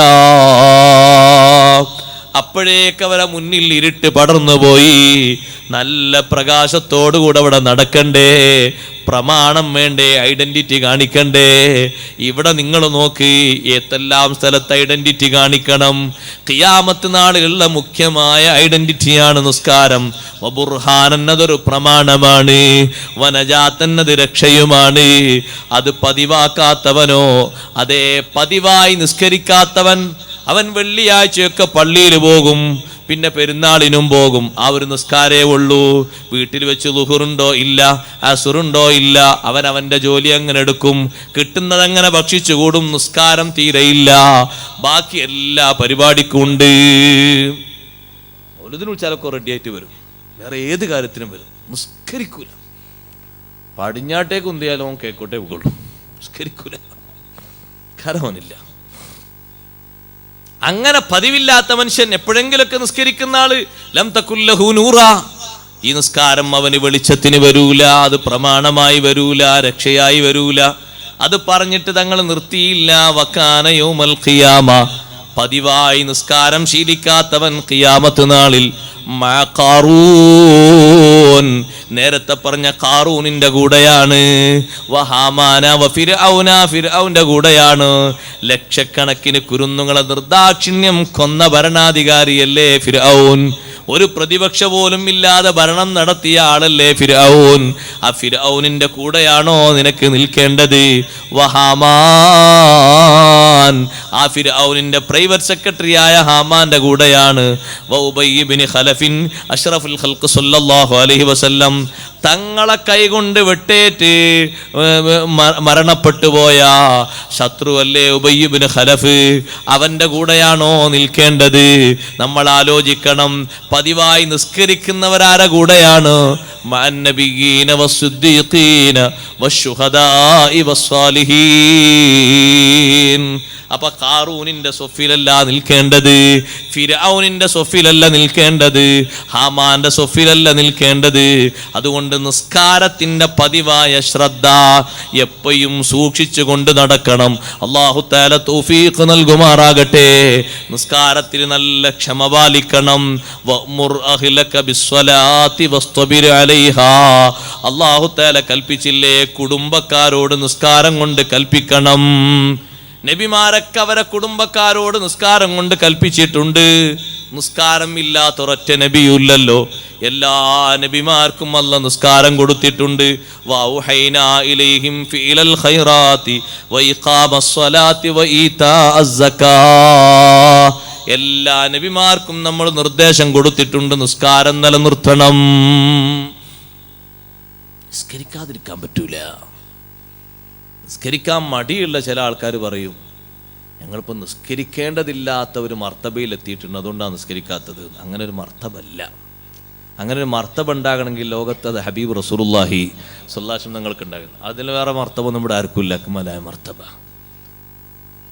അപ്പോഴേക്ക് അവരെ മുന്നിൽ ഇരുട്ട് പടർന്നു പോയി. നല്ല പ്രകാശത്തോടുകൂടെ അവിടെ നടക്കണ്ടേ, പ്രമാണം വേണ്ടേ, ഐഡന്റിറ്റി കാണിക്കണ്ടേ? ഇവിടെ നിങ്ങൾ നോക്ക്, ഏതെല്ലാം സ്ഥലത്ത് ഐഡന്റിറ്റി കാണിക്കണം. ഖിയാമത്ത് നാളുകളിലെ മുഖ്യമായ ഐഡന്റിറ്റിയാണ് നിസ്കാരം. വബുർഹാൻ അതൊരു പ്രമാണമാണ്, വനജാത്ത് അത് രക്ഷയുമാണ്. അത് പതിവാക്കാത്തവനോ, അതേ പതിവായി നിസ്കരിക്കാത്തവൻ, അവൻ വെള്ളിയാഴ്ചയൊക്കെ പള്ളിയിൽ പോകും, പിന്നെ പെരുന്നാളിനും പോകും, ആ ഒരു നിസ്കാരേ ഉള്ളൂ. വീട്ടിൽ വെച്ച് ളുഹുറുണ്ടോ ഇല്ല, അസുറുണ്ടോ ഇല്ല, അവൻ അവൻ്റെ ജോലി അങ്ങനെ എടുക്കും, കിട്ടുന്നതങ്ങനെ ഭക്ഷിച്ചു കൂടും, നിസ്കാരം തീരെയില്ല. ബാക്കി എല്ലാ പരിപാടിക്കും ഉണ്ട്. ഒരിതിന് വിളിച്ചാലൊക്കെ റെഡി ആയിട്ട് വരും, വേറെ ഏത് കാര്യത്തിനും വരും, നിസ്കരിക്കൂല. പടിഞ്ഞാട്ടേക്ക് ഉന്തിയാലും കേക്കോട്ടേ പോകുള്ളൂ, നിസ്കരിക്കൂല, കരവനില്ല. അങ്ങനെ പതിവില്ലാത്ത മനുഷ്യൻ എപ്പോഴെങ്കിലൊക്കെ നിസ്കരിക്കുന്ന ആള് ലം തകുല്ലഹു നൂറാ, ഈ നിസ്കാരം അവന് വെളിച്ചത്തിന് വരൂല, അത് പ്രമാണമായി വരൂല, രക്ഷയായി വരൂല. അത് പറഞ്ഞിട്ട് തങ്ങൾ നിർത്തിയില്ല. വകാന യൗമൽ ഖിയാമ, പതിവായി നിസ്കാരം ശീലിക്കാത്തവൻ ഖിയാമത്ത് നാളിൽ മാ ഖാറൂൻ, നേരത്തെ പറഞ്ഞ ഖാറൂനിന്റെ കൂടെയാണ്. വഹാമാന വഫിർഔന, ഫിർഔന്റെ കൂടെയാണ്. ലക്ഷക്കണക്കിന് കുരുന്നുകളെ നിർദാക്ഷിണ്യം കൊന്ന ഭരണാധികാരിയല്ലേ ഫിർഔൻ. ഒരു പ്രതിപക്ഷ പോലും ഇല്ലാതെ ഭരണം നടത്തിയ ആളല്ലേ ഫിർഔൻ. ആ ഫിർഔനിന്റെ കൂടെയാണോ നിനക്ക് നിൽക്കേണ്ടത്? വഹാമാൻ, ആ ഫിർഔനിന്റെ പ്രൈവറ്റ് സെക്രട്ടറി ആയ ഹാമാന്റെ കൂടെയാണ്. വഉബയ്യ് ഇബ്നു ഖലഫിൻ അഷ്റഫുൽ ഖൽഖ് സല്ലല്ലാഹു അലൈഹി വസല്ലം, തങ്ങളെ കൈകൊണ്ട് വെട്ടേറ്റ് മരണപ്പെട്ടു പോയ ശത്രുവല്ലേ ഉബയ്യ് ഇബ്നു ഖലഫ്, അവന്റെ കൂടെയാണോ നിൽക്കേണ്ടത്? നമ്മൾ ആലോചിക്കണം. പതിവായി നിസ്കരിക്കുന്നവരാര കൂടെയാണ്? മഅന്നബിയീന വസ്സുദ്ദീഖീന വശുഹദാഇ വസ്സാലിഹീൻ. അപ്പൊ ഖാറൂനിന്റെ സൊഫിലല്ല നിൽക്കേണ്ടത്, ഫിർഔനിന്റെ സൊഫിലല്ല നിൽക്കേണ്ടത്, ഹാമാന്റെ സൊഫിലല്ല നിൽക്കേണ്ടത്. അതുകൊണ്ട് നിസ്കാരത്തിന്റെ പതിവായ ശ്രദ്ധ എപ്പോഴും സൂക്ഷിച്ചു കൊണ്ട് നടക്കണം. അല്ലാഹു തആല തൗഫീഖ് നൽകുമാറാകട്ടെ. നിസ്കാരത്തിൽ നല്ല ക്ഷമ പാലിക്കണം. വഅ്മുർ അഹ്ലക ബിസ്സലാത്തി വസ്തബിർ അലൈഹാ. അല്ലാഹു തആല കൽപ്പിച്ചില്ലേ, കുടുംബക്കാരോട് നിസ്കാരം കൊണ്ട് കൽപ്പിക്കണം. നബിമാരൊക്കെ അവരെ കുടുംബക്കാരോട് നിസ്കാരം കൊണ്ട് കൽപ്പിച്ചിട്ടുണ്ട്. നിസ്കാരം ഇല്ലാത്തൊരൊറ്റ നബിയുല്ലല്ലോ. എല്ലാ നബിമാർക്കും അല്ലാഹ് നിസ്കാരം കൊടുത്തിട്ടുണ്ട്. വഔഹൈനാ ഇലൈഹിം ഫിഅലൽ ഖൈറാത്തി വഇഖാമസ്സലാത്തി വഈതാഅസ് സക്കാ. എല്ലാ നബിമാർക്കും നമ്മൾ നിർദ്ദേശം കൊടുത്തിട്ടുണ്ട്, നിസ്കാരം നിലനിർത്തണം. നിസ്കരിക്കാതിരിക്കാൻ പറ്റൂല. നിസ്കരിക്കാൻ മടിയുള്ള ചില ആൾക്കാർ പറയും, ഞങ്ങളിപ്പോൾ നിസ്കരിക്കേണ്ടതില്ലാത്ത ഒരു മർത്തബയിൽ എത്തിയിട്ടുണ്ട്, അതുകൊണ്ടാണ് നിസ്കരിക്കാത്തത്. അങ്ങനെ ഒരു മർത്തബല്ല. അങ്ങനെ ഒരു മർത്തബ ഉണ്ടാകണമെങ്കിൽ ലോകത്ത് അത് ഹബീബ് റസൂലുള്ളാഹി സ്വല്ലല്ലാഹു അലൈഹി വസല്ലം തങ്ങൾക്ക് ഉണ്ടാകുന്നത്. അതിൽ വേറെ മർത്തബ നമ്മുടെ ആർക്കും ഇല്ല, അക്മലായ മർത്തബ.